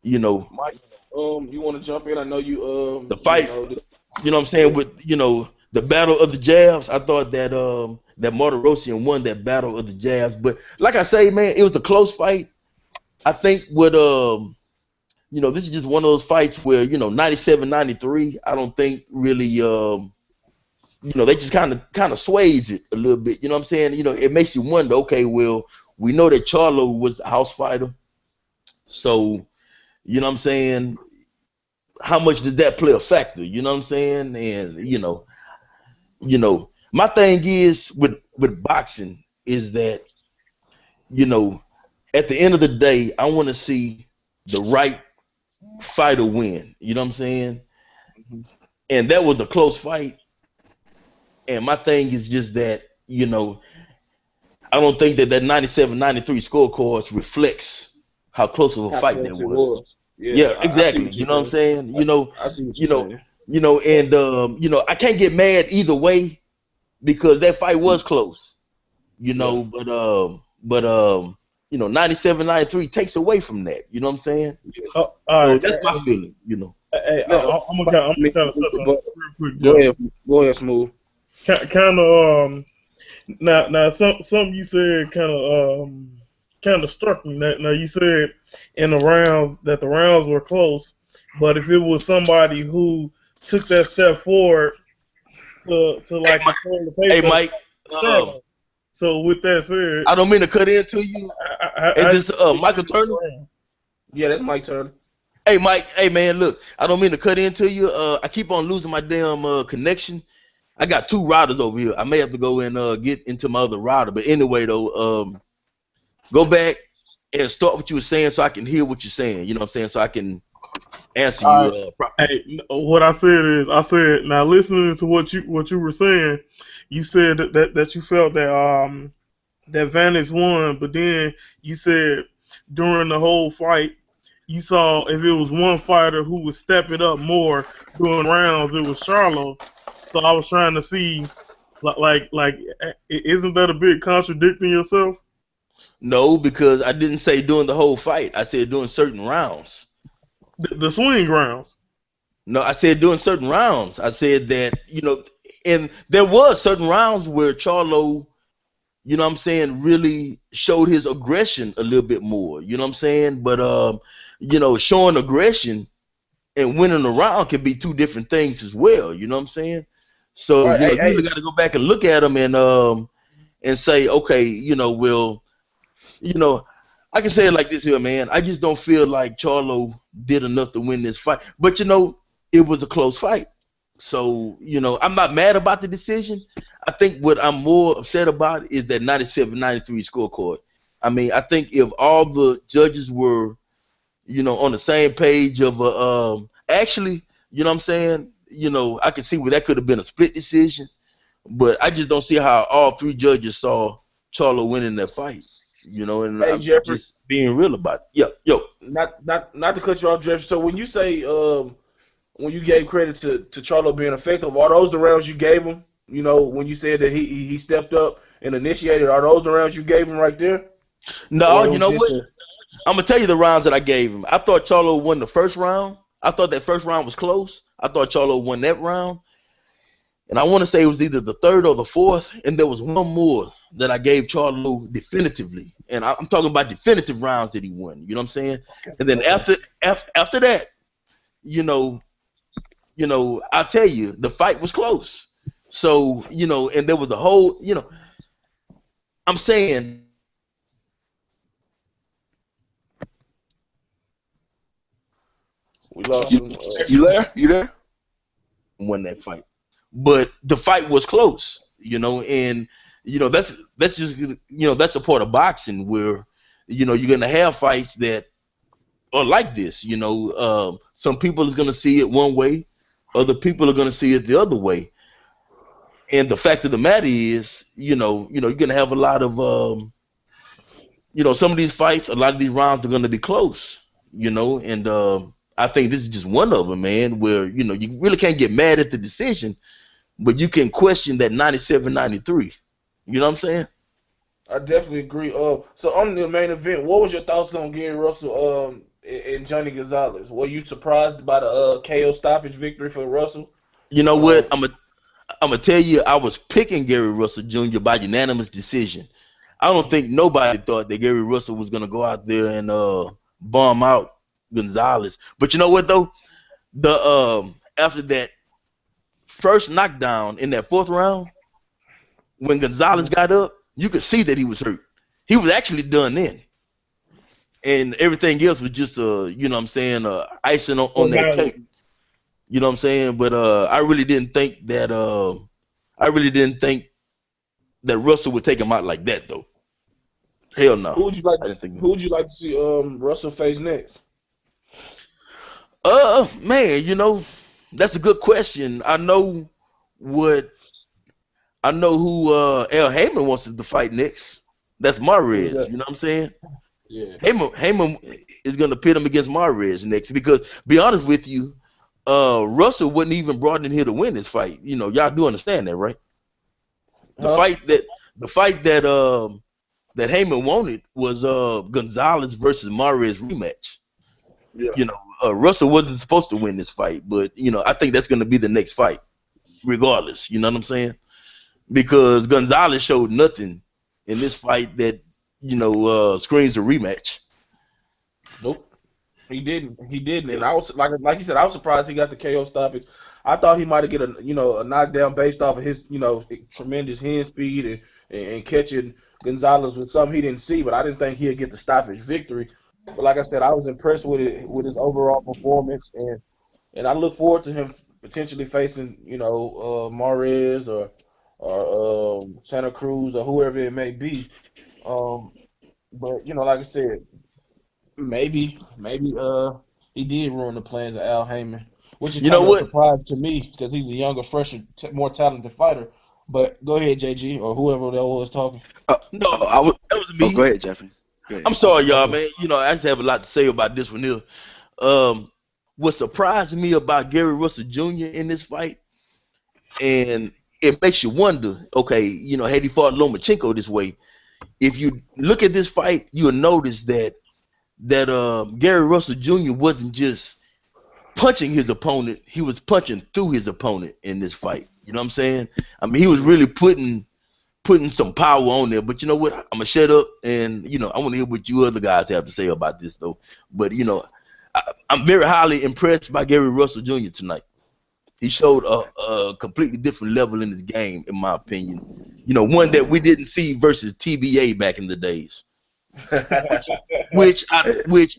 Speaker 2: Mike, you want to jump in? I know you.
Speaker 4: The fight, what I'm saying, with the battle of the jabs. I thought that that Martirosyan won that battle of the jabs. But like I say, man, it was a close fight. I think with this is just one of those fights where 97, 93. I don't think really they just kind of sways it a little bit. You know what I'm saying? It makes you wonder. Okay, well, we know that Charlo was a house fighter, so. You know what I'm saying? How much does that play a factor? You know what I'm saying? And my thing is with boxing is that at the end of the day, I want to see the right fighter win. You know what I'm saying?
Speaker 2: Mm-hmm.
Speaker 4: And that was a close fight. And my thing is just that I don't think that 97, 93 scorecards reflects how close of a
Speaker 2: How
Speaker 4: fight
Speaker 2: close
Speaker 4: that
Speaker 2: it
Speaker 4: was.
Speaker 2: was. Yeah,
Speaker 4: Yeah,
Speaker 2: I see
Speaker 4: exactly.
Speaker 2: what
Speaker 4: You
Speaker 2: you're
Speaker 4: know what I'm saying?
Speaker 2: I see what you're saying.
Speaker 4: And I can't get mad either way because that fight was close.
Speaker 2: Yeah.
Speaker 4: But 97, 93 takes away from that. You know what I'm saying?
Speaker 1: All
Speaker 4: So
Speaker 1: right.
Speaker 4: that's my feeling.
Speaker 1: Hey,
Speaker 2: No,
Speaker 1: I'm gonna kind of touch on
Speaker 2: go,
Speaker 1: that real quick,
Speaker 2: go
Speaker 1: Jeff.
Speaker 2: ahead. Go ahead, Smooth.
Speaker 1: Kind of now some you said kind of struck me. Now you said in the rounds that the rounds were close, but if it was somebody who took that step forward to like control the
Speaker 4: Hey,
Speaker 1: pace of
Speaker 4: Mike.
Speaker 1: Charlo. So with that said,
Speaker 4: I don't mean to cut into you. Is this Michael Turner?
Speaker 2: Yeah, that's Mike Turner.
Speaker 4: Hey, Mike. Hey, man. Look, I don't mean to cut into you. I keep on losing my damn connection. I got two routers over here. I may have to go and get into my other router. But anyway, though, go back and start what you were saying so I can hear what you're saying. You know what I'm saying? So I can answer you properly.
Speaker 1: Hey, what I said is, I said now listening to what you were saying, you said that you felt that Vaness won, but then you said during the whole fight, you saw if it was one fighter who was stepping up more during rounds, it was Charlo. So I was trying to see, isn't that a bit contradicting yourself?
Speaker 4: No, because I didn't say during the whole fight. I said during certain rounds.
Speaker 1: The swing rounds.
Speaker 4: No, I said during certain rounds. I said that, and there was certain rounds where Charlo, what I'm saying, really showed his aggression a little bit more. You know what I'm saying? But showing aggression and winning a round can be two different things as well. You know what I'm saying?
Speaker 2: All
Speaker 4: So,
Speaker 2: right,
Speaker 4: you really got to go back and look at them and say, okay, well, I can say it like this here, man. I just don't feel like Charlo did enough to win this fight. But it was a close fight. So, I'm not mad about the decision. I think what I'm more upset about is that 97-93 scorecard. I mean, I think if all the judges were on the same page of actually, you know what I'm saying? I can see where that could have been a split decision, but I just don't see how all three judges saw Charlo winning that fight. And
Speaker 2: Hey
Speaker 4: I'm
Speaker 2: Jeffrey,
Speaker 4: just being real about it. Yeah, yo.
Speaker 2: not to cut you off, Jeffrey. So when you say when you gave credit to Charlo being effective, are those the rounds you gave him? When you said that he stepped up and initiated, are those the rounds you gave him right there,
Speaker 4: No,
Speaker 2: or it
Speaker 4: you
Speaker 2: was
Speaker 4: know
Speaker 2: just
Speaker 4: what? I'm gonna tell you the rounds that I gave him. I thought Charlo won the first round. I thought that first round was close. I thought Charlo won that round. And I want to say it was either the third or the fourth, and there was one more that I gave Charlo definitively, and I'm talking about definitive rounds that he won. You know what I'm saying? And then after that, you know, I tell you, the fight was close. So and there was a whole, I'm saying
Speaker 2: we lost
Speaker 3: You,
Speaker 2: him?
Speaker 3: you there? You there?
Speaker 4: won that fight, but the fight was close. And that's just that's a part of boxing where you're gonna have fights that are like this. Some people is gonna see it one way, other people are gonna see it the other way. And the fact of the matter is, you're gonna have a lot of some of these fights, a lot of these rounds are gonna be close. And I think this is just one of them, man, where you really can't get mad at the decision, but you can question that 97-93. You know what I'm saying?
Speaker 2: I definitely agree. So on the main event, what was your thoughts on Gary Russell and Johnny Gonzalez? Were you surprised by the KO stoppage victory for Russell?
Speaker 4: You know what?
Speaker 2: Um,
Speaker 4: I'm gonna tell you, I was picking Gary Russell Jr. by unanimous decision. I don't think nobody thought that Gary Russell was gonna go out there and bomb out Gonzalez. But you know what though? The after that first knockdown in that fourth round, when Gonzalez got up, you could see that he was hurt. He was actually done in, and everything else was just what I'm saying, icing on that
Speaker 1: Formality.
Speaker 4: cake. You know what I'm saying? But I really didn't think that Russell would take him out like that though. Hell no.
Speaker 2: who would you like?
Speaker 4: I didn't think.
Speaker 2: Who would you like to see Russell face next?
Speaker 4: Man, that's a good question. What I know who El Heyman wants to fight next. That's
Speaker 2: Who's
Speaker 4: Mahrez.
Speaker 2: that?
Speaker 4: You know what I'm saying?
Speaker 2: Yeah.
Speaker 4: Heyman is gonna pit him against Mahrez next because, be honest with you, Russell wasn't even brought in here to win this fight. Y'all do understand that, right? The
Speaker 2: Huh?
Speaker 4: fight that the fight that that Heyman wanted was Gonzalez versus Mahrez rematch.
Speaker 2: Yeah.
Speaker 4: Russell wasn't supposed to win this fight, but I think that's gonna be the next fight, regardless. You know what I'm saying? Because Gonzalez showed nothing in this fight that screams a rematch.
Speaker 2: Nope. He didn't. He didn't. And I was like you said, I was surprised he got the KO stoppage. I thought he might have get a knockdown based off of his tremendous hand speed and catching Gonzalez with something he didn't see, but I didn't think he'd get the stoppage victory. But like I said, I was impressed with his overall performance, and I look forward to him potentially facing Mahrez or Santa Cruz or whoever it may be. Um, but like I said, maybe he did ruin the plans of Al Heyman, which is
Speaker 4: You know
Speaker 2: kind of a
Speaker 4: what?
Speaker 2: surprise to me because he's a younger, fresher, more talented fighter. But go ahead, JG, or whoever that was talking.
Speaker 3: Uh,
Speaker 4: No,
Speaker 3: I was.
Speaker 4: that was
Speaker 3: Oh,
Speaker 4: me.
Speaker 3: go ahead, Jeffrey. Go ahead.
Speaker 4: I'm sorry, y'all,
Speaker 2: Okay.
Speaker 4: man. I just have a lot to say about this one here. Um, what surprised me about Gary Russell Jr. in this fight, and it makes you wonder, okay, had he fought Lomachenko this way, if you look at this fight, you'll notice that Gary Russell Jr. wasn't just punching his opponent, he was punching through his opponent in this fight. You know what I'm saying? I mean, he was really putting some power on there. But you know what? I'm gonna shut up and I want to hear what you other guys have to say about this though. But I'm very highly impressed by Gary Russell Jr. tonight. He showed a completely different level in his game, in my opinion. One that we didn't see versus TBA back in the days, which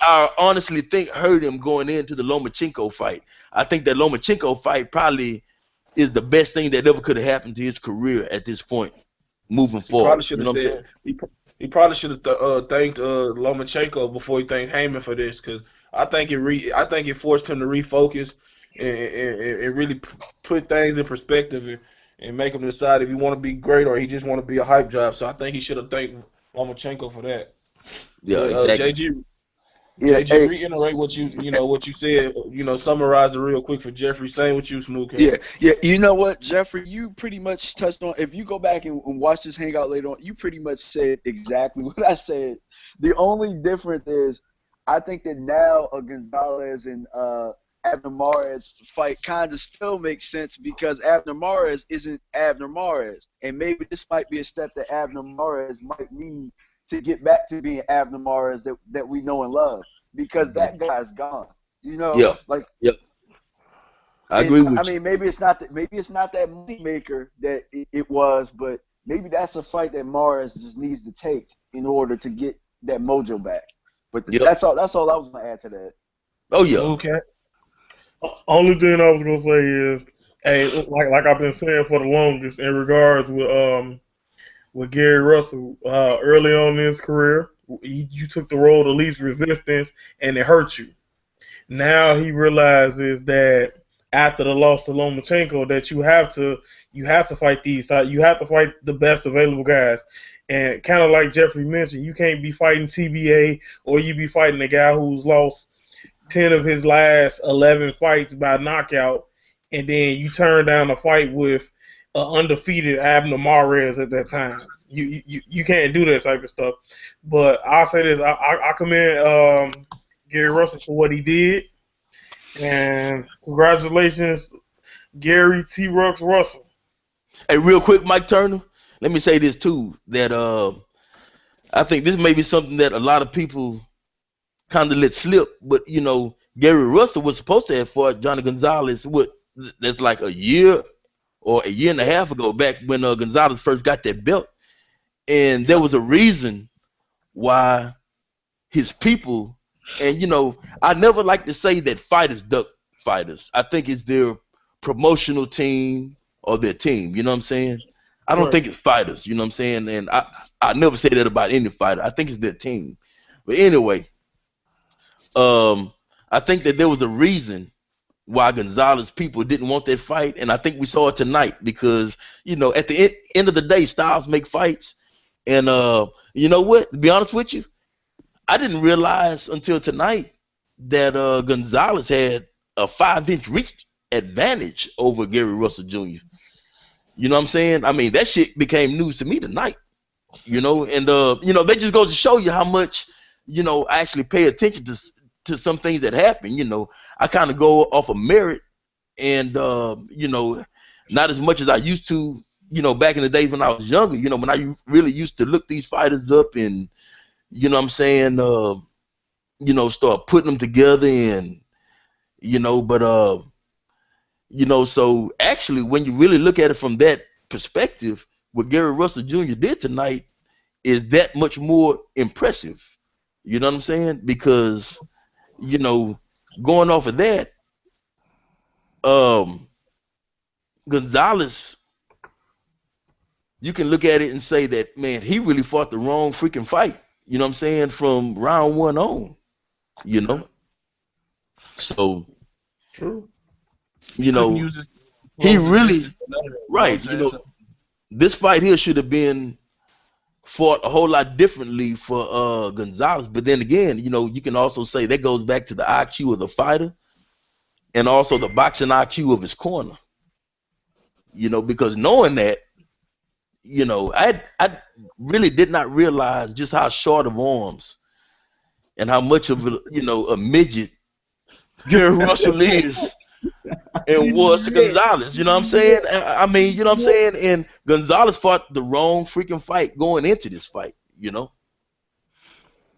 Speaker 4: I honestly think hurt him going into the Lomachenko fight. I think that Lomachenko fight probably is the best thing that ever could have happened to his career at this point, moving
Speaker 2: He probably
Speaker 4: forward.
Speaker 2: should
Speaker 4: You
Speaker 2: have
Speaker 4: know what I'm saying?
Speaker 2: said He probably should have thanked Lomachenko before he thanked Heyman for this, because I think it forced him to refocus and really put things in perspective and make him decide if he want to be great or he just want to be a hype job. So I think he should have thanked Lomachenko for that.
Speaker 4: Yeah,
Speaker 2: But
Speaker 4: exactly.
Speaker 3: Yeah,
Speaker 2: JG,
Speaker 3: hey,
Speaker 2: reiterate what you said. Summarize it real quick for Jeffrey. Same with you, Smooth Cat.
Speaker 3: yeah. You know what, Jeffrey? You pretty much touched on. If you go back and watch this hangout later on, you pretty much said exactly what I said. The only difference is, I think that now a Gonzalez and Abner Mares fight kind of still makes sense because Abner Mares isn't Abner Mares, and maybe this might be a step that Abner Mares might need to get back to being Abner Mares that we know and love because
Speaker 4: Mhm.
Speaker 3: that guy's gone. You know,
Speaker 4: Yeah.
Speaker 3: like.
Speaker 4: Yep. I
Speaker 3: And
Speaker 4: agree
Speaker 3: I
Speaker 4: with you.
Speaker 3: mean, maybe it's not that money maker that it was, but maybe that's a fight that Morris just needs to take in order to get that mojo back. But
Speaker 4: Yep.
Speaker 3: that's all. That's all I was gonna add to that.
Speaker 4: Oh yeah.
Speaker 2: Smooth Cat.
Speaker 1: Only thing I was gonna say is, hey, like I've been saying for the longest in regards with Gary Russell, early on in his career, you took the road of least resistance and it hurt you. Now he realizes that after the loss to Lomachenko, that you have to fight you have to fight the best available guys. And kind of like Jeffrey mentioned, you can't be fighting TBA or you be fighting a guy who's lost 10 of his last 11 fights by knockout, and then you turn down a fight with an undefeated Abner Mares at that time. You can't do that type of stuff. But I'll say this: I commend Gary Russell for what he did, and congratulations, Gary T. Rux Russell.
Speaker 4: Hey, real quick, Mike Turner. Let me say this too. That I think this may be something that a lot of people kind of let slip. But Gary Russell was supposed to have fought Johnny Gonzalez. That's like a year or a year and a half ago, back when Gonzalez first got that belt, and there
Speaker 2: Yeah.
Speaker 4: was a reason why his people. And I never like to say that fighters duck fighters. I think it's their promotional team or their team. You know what I'm saying? I don't
Speaker 1: Right.
Speaker 4: think it's fighters. You know what I'm saying? And I never say that about any fighter. I think it's their team. But anyway, um, I think that there was a reason why Gonzalez people didn't want that fight, and I think we saw it tonight because at the end of the day, styles make fights, and you know what? To be honest with you, I didn't realize until tonight that Gonzalez had a 5-inch reach advantage over Gary Russell Jr. You know what I'm saying? I mean, that shit became news to me tonight. And that just goes to show you how much I actually pay attention to some things that happen. I kind of go off of merit, and not as much as I used to. Back in the days when I was younger. When I really used to look these fighters up and what I'm saying, start putting them together and but so actually when you really look at it from that perspective, what Gary Russell Jr. did tonight is that much more impressive. You know what I'm saying? Because you know, going off of that, um, Gonzalez, you can look at it and say that man, he really fought the wrong freaking fight. You know what I'm saying? From round one on, you
Speaker 2: Yeah.
Speaker 4: know. So
Speaker 1: True.
Speaker 2: He
Speaker 4: you
Speaker 2: couldn't
Speaker 4: know,
Speaker 2: use it to
Speaker 4: he
Speaker 2: close the distance
Speaker 4: really
Speaker 2: or none of that. You know what I'm
Speaker 4: right.
Speaker 2: saying? So
Speaker 4: This fight here should have been fought a whole lot differently for Gonzalez. But then again, you can also say that goes back to the IQ of the fighter and also the boxing IQ of his corner. Because knowing that, I really did not realize just how short of arms and how much of a midget Gary Russell is and was to Gonzalez. You know what I'm saying? I mean, you know what I'm saying? And Gonzalez fought the wrong freaking fight going into this fight.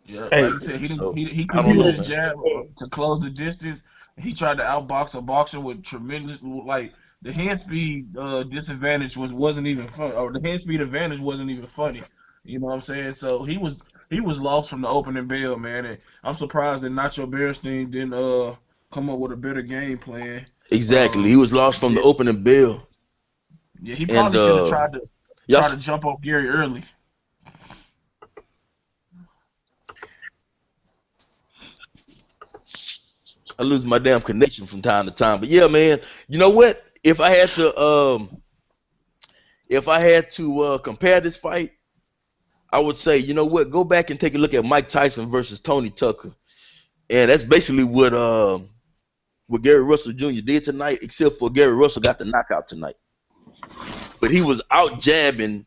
Speaker 2: yeah, like
Speaker 1: Hey,
Speaker 2: I said, he didn't
Speaker 4: So
Speaker 2: he
Speaker 4: I
Speaker 2: couldn't
Speaker 4: don't
Speaker 2: use
Speaker 4: know,
Speaker 2: his
Speaker 4: man.
Speaker 2: jab to close the distance. He tried to outbox a boxer with tremendous like the hand speed disadvantage wasn't even fun, or the hand speed advantage wasn't even funny. You know what I'm saying? So he was lost from the opening bell, man. And I'm surprised that Nacho Beristain didn't come up with a better game plan.
Speaker 4: Exactly. He
Speaker 2: Um,
Speaker 4: was lost from the opening bell.
Speaker 2: yeah, he
Speaker 4: And
Speaker 2: probably should have tried to
Speaker 4: yes,
Speaker 2: jump off Gary early.
Speaker 4: I lose my damn connection from time to time. But yeah, man, you know what? If I had to compare this fight, I would say, you know what? Go back and take a look at Mike Tyson versus Tony Tucker, and that's basically what Gary Russell Jr. did tonight, except for Gary Russell got the knockout tonight. But he was out jabbing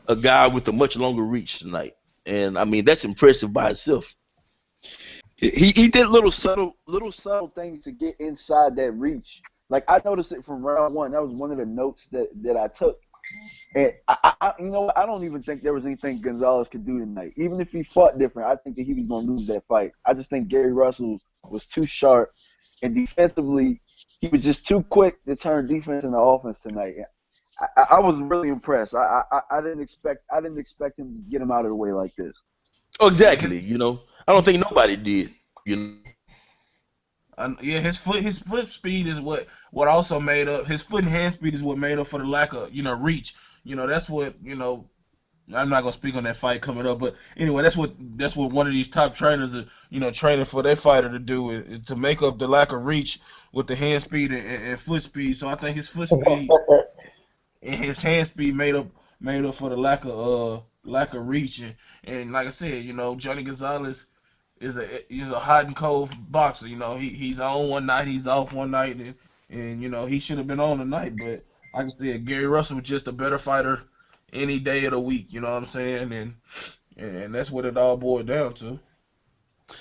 Speaker 4: a guy with a much longer reach tonight, and I mean that's impressive by itself.
Speaker 3: He did little subtle things to get inside that reach. Like I noticed it from round one. That was one of the notes that I took. And you know what? I don't even think there was anything Gonzalez could do tonight. Even if he fought different, I think that he was going to lose that fight. I just think Gary Russell was too sharp, and defensively, he was just too quick to turn defense into offense tonight. I was really impressed. I didn't expect him to get him out of the way like this.
Speaker 4: Oh,
Speaker 2: Yeah,
Speaker 4: exactly. You know, I don't think nobody did. You know,
Speaker 2: yeah, his foot speed is what also made up. His foot and hand speed is what made up for the lack of reach. That's what I'm not gonna speak on that fight coming up, but anyway, that's what one of these top trainers are training for their fighter to do is to make up the lack of reach with the hand speed and foot speed. So I think his foot speed and his hand speed made up for the lack of reach and like I said, Johnny Gonzalez is a hot and cold boxer. He's on one night, he's off one night, and he should have been on tonight. But like I said, Gary Russell was just a better fighter any day of the week. You know what I'm saying? And that's what it all boiled down to.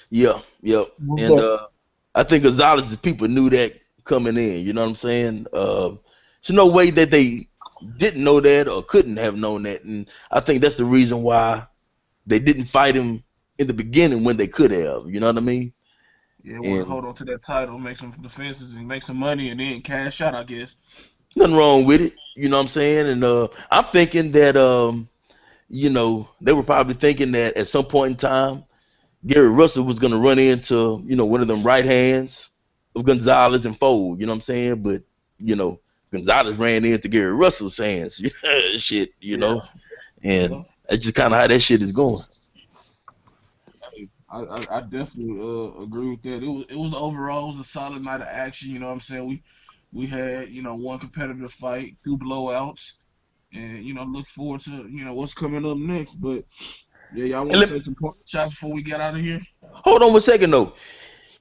Speaker 4: yeah, yeah,
Speaker 1: What's
Speaker 4: and
Speaker 1: up?
Speaker 4: I think Gonzalez's people knew that coming in. You know what I'm saying? There's no way that they didn't know that or couldn't have known that, and I think that's the reason why they didn't fight him in the beginning when they could have. You know what I mean?
Speaker 2: Yeah, want to
Speaker 4: And
Speaker 2: hold on to that title, make some defenses, and make some money, and then cash out, I guess.
Speaker 4: nothing wrong with it. You know what I'm saying? And I'm thinking that they were probably thinking that at some point in time, Gary Russell was gonna run into one of them right hands of Gonzalez and fold. You know what I'm saying? But you know Gonzalez ran into Gary Russell's hands. Shit.
Speaker 2: Yeah, yeah.
Speaker 4: And that's just kind of how that shit is going.
Speaker 2: I definitely agree with that. It was overall it was a solid night of action. You know what I'm saying? We had one competitive fight, two blowouts, and look forward to what's coming up next. But yeah, y'all
Speaker 4: And
Speaker 2: want to say some point shots before we get out of here?
Speaker 4: hold on 1 second though.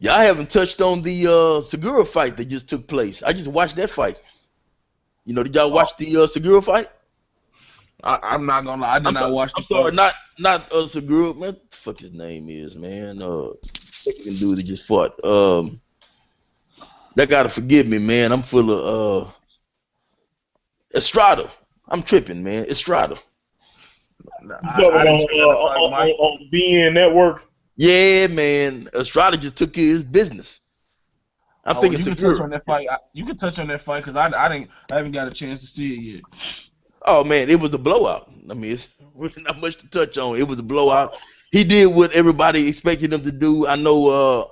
Speaker 4: Y'all haven't touched on the Segura fight that just took place. I just watched that fight. Did y'all
Speaker 2: Oh,
Speaker 4: watch the Segura fight?
Speaker 2: I'm not gonna lie, I did
Speaker 4: I'm
Speaker 2: not
Speaker 4: sorry.
Speaker 2: watch the
Speaker 4: I'm sorry.
Speaker 2: fight.
Speaker 4: Not Segura. Man, what the fuck his name is, man. Mexican dude that just fought. That gotta forgive me, man. I'm full of Estrada. I'm tripping, man. Estrada.
Speaker 2: Nah,
Speaker 1: You
Speaker 2: I
Speaker 1: talking
Speaker 2: didn't say nothing to fight Mike.
Speaker 1: on BN Network?
Speaker 4: Yeah, man. Estrada just took care of his business. I'm
Speaker 2: Oh, well,
Speaker 4: thinking
Speaker 2: you can touch
Speaker 4: Segura.
Speaker 2: on that fight. You can touch on that fight because I haven't got a chance to see it yet.
Speaker 4: Oh man, it was a blowout. I mean, it's really not much to touch on. It was a blowout.
Speaker 2: Oh,
Speaker 4: He did what everybody expected him to do. I know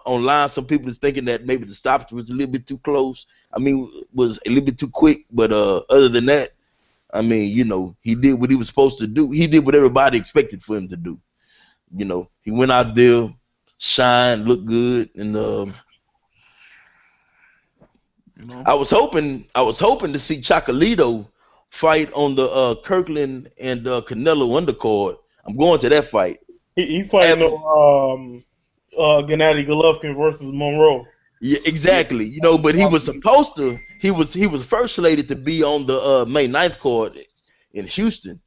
Speaker 4: online some people is thinking that maybe the stoppage was a little bit too close. I mean, was a little bit too quick. But other than that, I mean, he did what he was supposed to do. He did what everybody expected for him to do. He went out there, shine, looked good, and
Speaker 2: you know.
Speaker 4: I was hoping to see Chocolito fight on the Kirkland and Canelo undercard. I'm going to that fight.
Speaker 1: He
Speaker 4: I
Speaker 1: fighting
Speaker 4: haven't.
Speaker 1: on Gennady Golovkin versus Monroe.
Speaker 4: Yeah,
Speaker 2: Yeah,
Speaker 4: exactly. But he was supposed to. He was first slated to be on the May 9th card in Houston,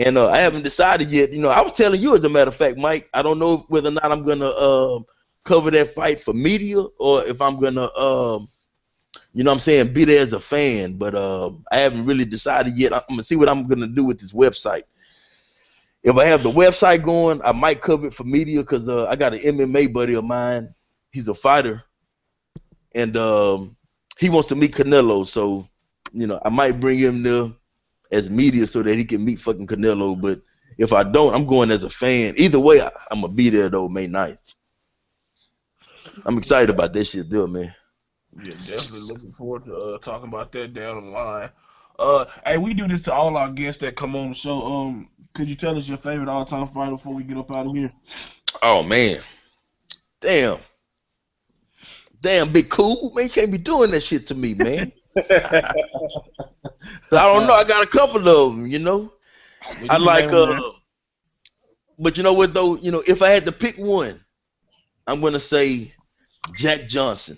Speaker 4: and I haven't decided yet. I was telling you, as a matter of fact, Mike. I don't know whether or not I'm gonna cover that fight for media or if I'm gonna what I'm saying, be there as a fan. But I haven't really decided yet. I'm gonna see what I'm gonna do with this website. If I have the website going, I might cover it for media because I got an MMA buddy of mine. He's a fighter, and he wants to meet Canelo. So, I might bring him there as media so that he can meet fucking Canelo. But if I don't, I'm going as a fan. Either way, I'm gonna be there though, May 9th. I'm excited about that shit, though, man.
Speaker 2: yeah, definitely looking forward to talking about that down the line. Hey, we do this to all our guests that come on the show. Could you tell us your favorite all-time fighter before we get up out of here?
Speaker 4: Oh man, damn. damn Big Cool, man, you can't be doing that shit to me, man. So I don't know. I got a couple of them, you know.
Speaker 2: Well,
Speaker 4: I
Speaker 2: you can name
Speaker 4: like
Speaker 2: them, man.
Speaker 4: but you know what though? You know, if I had to pick one, I'm gonna say Jack Johnson.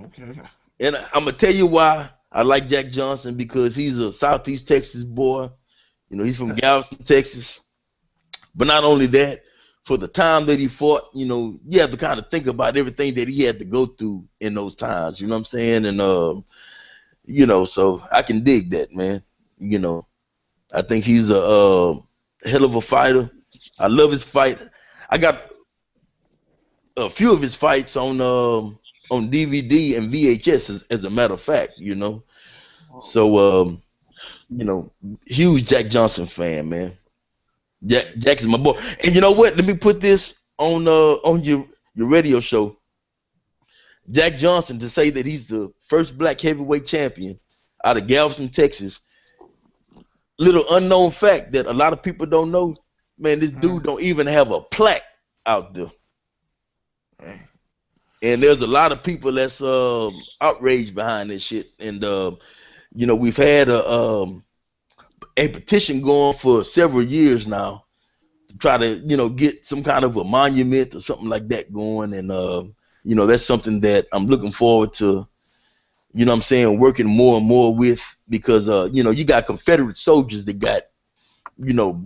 Speaker 2: Okay.
Speaker 4: And I'm gonna tell you why I like Jack Johnson, because he's a Southeast Texas boy. You know, he's from Galveston, Texas. But not only that, for the time that he fought, you know, you have to kind of think about everything that he had to go through in those times. You know what I'm saying? And you know, so I can dig that, man. You know, I think he's a hell of a fighter. I love his fight. I got a few of his fights on DVD and VHS, as a matter of fact. You know, so you know, huge Jack Johnson fan, man. Jack is my boy. And you know what? Let me put this on your radio show. Jack Johnson, to say that he's the first black heavyweight champion out of Galveston, Texas. Little unknown fact that a lot of people don't know. Man, this dude don't even have a plaque out there. And there's a lot of people that's outraged behind this shit. And you know, we've had a petition going for several years now to try to, you know, get some kind of a monument or something like that going. And you know, that's something that I'm looking forward to, you know what I'm saying, working more and more with, because you know, you got Confederate soldiers that got, you know,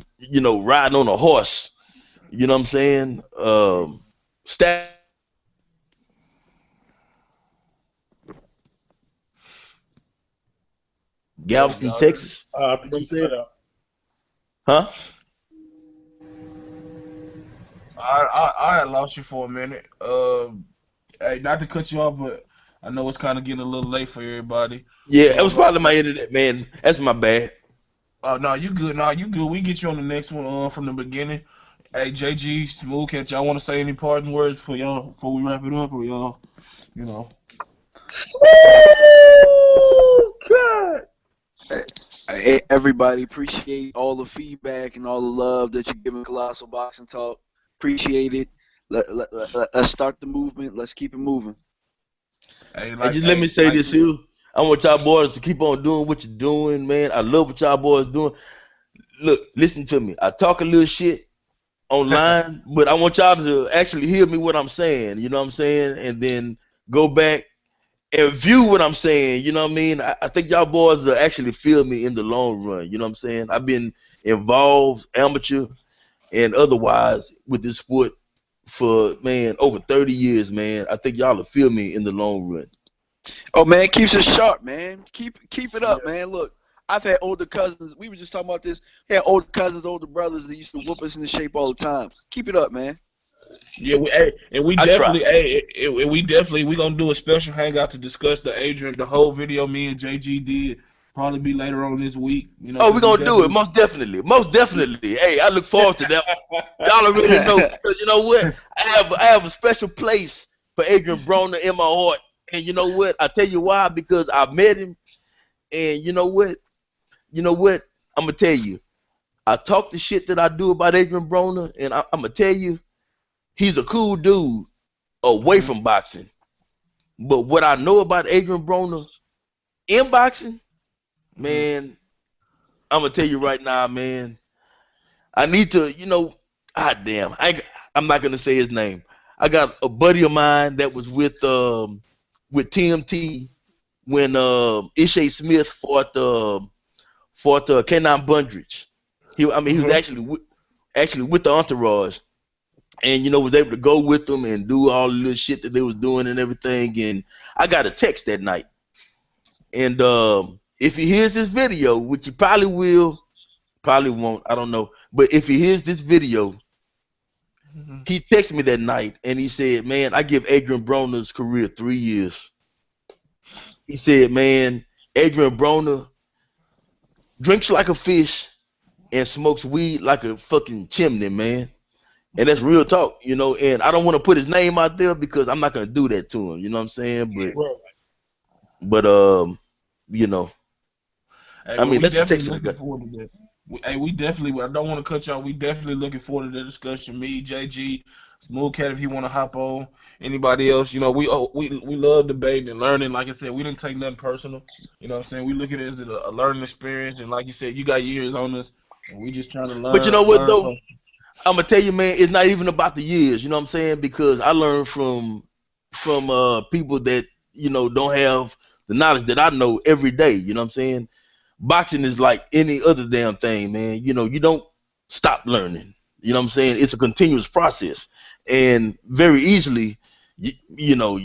Speaker 4: riding on a horse, you know what I'm saying,
Speaker 2: Oh,
Speaker 4: Galveston,
Speaker 2: dog.
Speaker 4: Texas.
Speaker 1: I
Speaker 4: You
Speaker 1: think
Speaker 4: know what
Speaker 1: you
Speaker 4: I'm saying?
Speaker 1: cut out.
Speaker 4: Huh?
Speaker 2: I had lost you for a minute. Hey, not to cut you off, but I know it's kind of getting a little late for everybody.
Speaker 4: Yeah, it was
Speaker 2: Um,
Speaker 4: probably my internet, man. That's my bad.
Speaker 2: no, you good. No, you good. We get you on the next one from the beginning. Hey, JG, Smooth Cat, y'all want to say any parting words for y'all before we wrap it up, or y'all, you know?
Speaker 1: God.
Speaker 3: Hey, everybody, appreciate all the feedback and all the love that you're giving Colossal Boxing Talk. Appreciate it. Let's start the movement. Let's keep it moving.
Speaker 2: Hey,
Speaker 4: And just let me say this here. I want y'all boys to keep on doing what you're doing, man. I love what y'all boys doing. Look, listen to me. I talk a little shit online, but I want y'all to actually hear me what I'm saying. You know what I'm saying? And then go back and view what I'm saying. You know what I mean? I think y'all boys will actually feel me in the long run. You know what I'm saying? I've been involved, amateur and otherwise, with this sport for, man, over 30 years, man. I think y'all will feel me in the long run.
Speaker 3: Oh man, keeps us sharp, man. Keep it
Speaker 2: yeah,
Speaker 3: up, man. Look, I've had older cousins. We were just talking about this. Had older cousins, older brothers that used to whoop us into shape all the time. Keep it up, man.
Speaker 2: yeah, we
Speaker 4: I try.
Speaker 2: definitely, we gonna do a special hangout to discuss the whole video me and JG did. Probably be later on this week, you know,
Speaker 4: Oh,
Speaker 2: because
Speaker 4: we're
Speaker 2: we
Speaker 4: gonna do it,
Speaker 2: definitely.
Speaker 4: most definitely. Most definitely. Hey, I look forward to that. Y'all already know, because you know what? I have a special place for Adrian Broner in my heart. And you know what? I tell you why, because I met him, and you know what? You know what? I'm gonna tell you. I talk the shit that I do about Adrian Broner, and I'm gonna tell you, he's a cool dude away
Speaker 2: Mhm.
Speaker 4: from boxing. But what I know about Adrian Broner in boxing,
Speaker 2: Mhm.
Speaker 4: man, I'm gonna tell you right now, man. I need to, you know, damn, I'm not gonna say his name. I got a buddy of mine that was with TMT when Ishe Smith fought Kenan Bundridge. He was
Speaker 2: Mhm.
Speaker 4: actually with the entourage, and you know, was able to go with them and do all the little shit that they was doing and everything. And I got a text that night, and if he hears this video, which he probably will, probably won't, I don't know, but if he hears this video,
Speaker 2: Mhm.
Speaker 4: he texted me that night and he said, "Man, I give Adrian Broner's career 3 years." He said, "Man, Adrian Broner drinks like a fish and smokes weed like a fucking chimney, man." And that's real talk, you know. And I don't want to put his name out there because I'm not gonna do that to him. You know what I'm saying?
Speaker 2: Right.
Speaker 4: But you know,
Speaker 2: Hey,
Speaker 4: I
Speaker 2: well,
Speaker 4: mean,
Speaker 2: we
Speaker 4: that's the
Speaker 2: definitely
Speaker 4: text that I
Speaker 2: looking
Speaker 4: got.
Speaker 2: forward to that. Hey, we definitely. I don't want to cut y'all. We definitely looking forward to the discussion. Me, JG, Smooth Cat, if you want to hop on. Anybody else? You know, we love debating and learning. Like I said, we didn't take nothing personal. You know what I'm saying? We look at it as a learning experience, and like you said, you got years on us, and we just trying to
Speaker 4: But you know what
Speaker 2: learn
Speaker 4: though?
Speaker 2: from.
Speaker 4: I'm gonna tell you, man, it's not even about the years. You know what I'm saying? Because I learned from people that don't have the knowledge that I know every day. You know what I'm saying? Boxing is like any other damn thing, man. You don't stop learning. You know what I'm saying? It's a continuous process, and very easily, you know,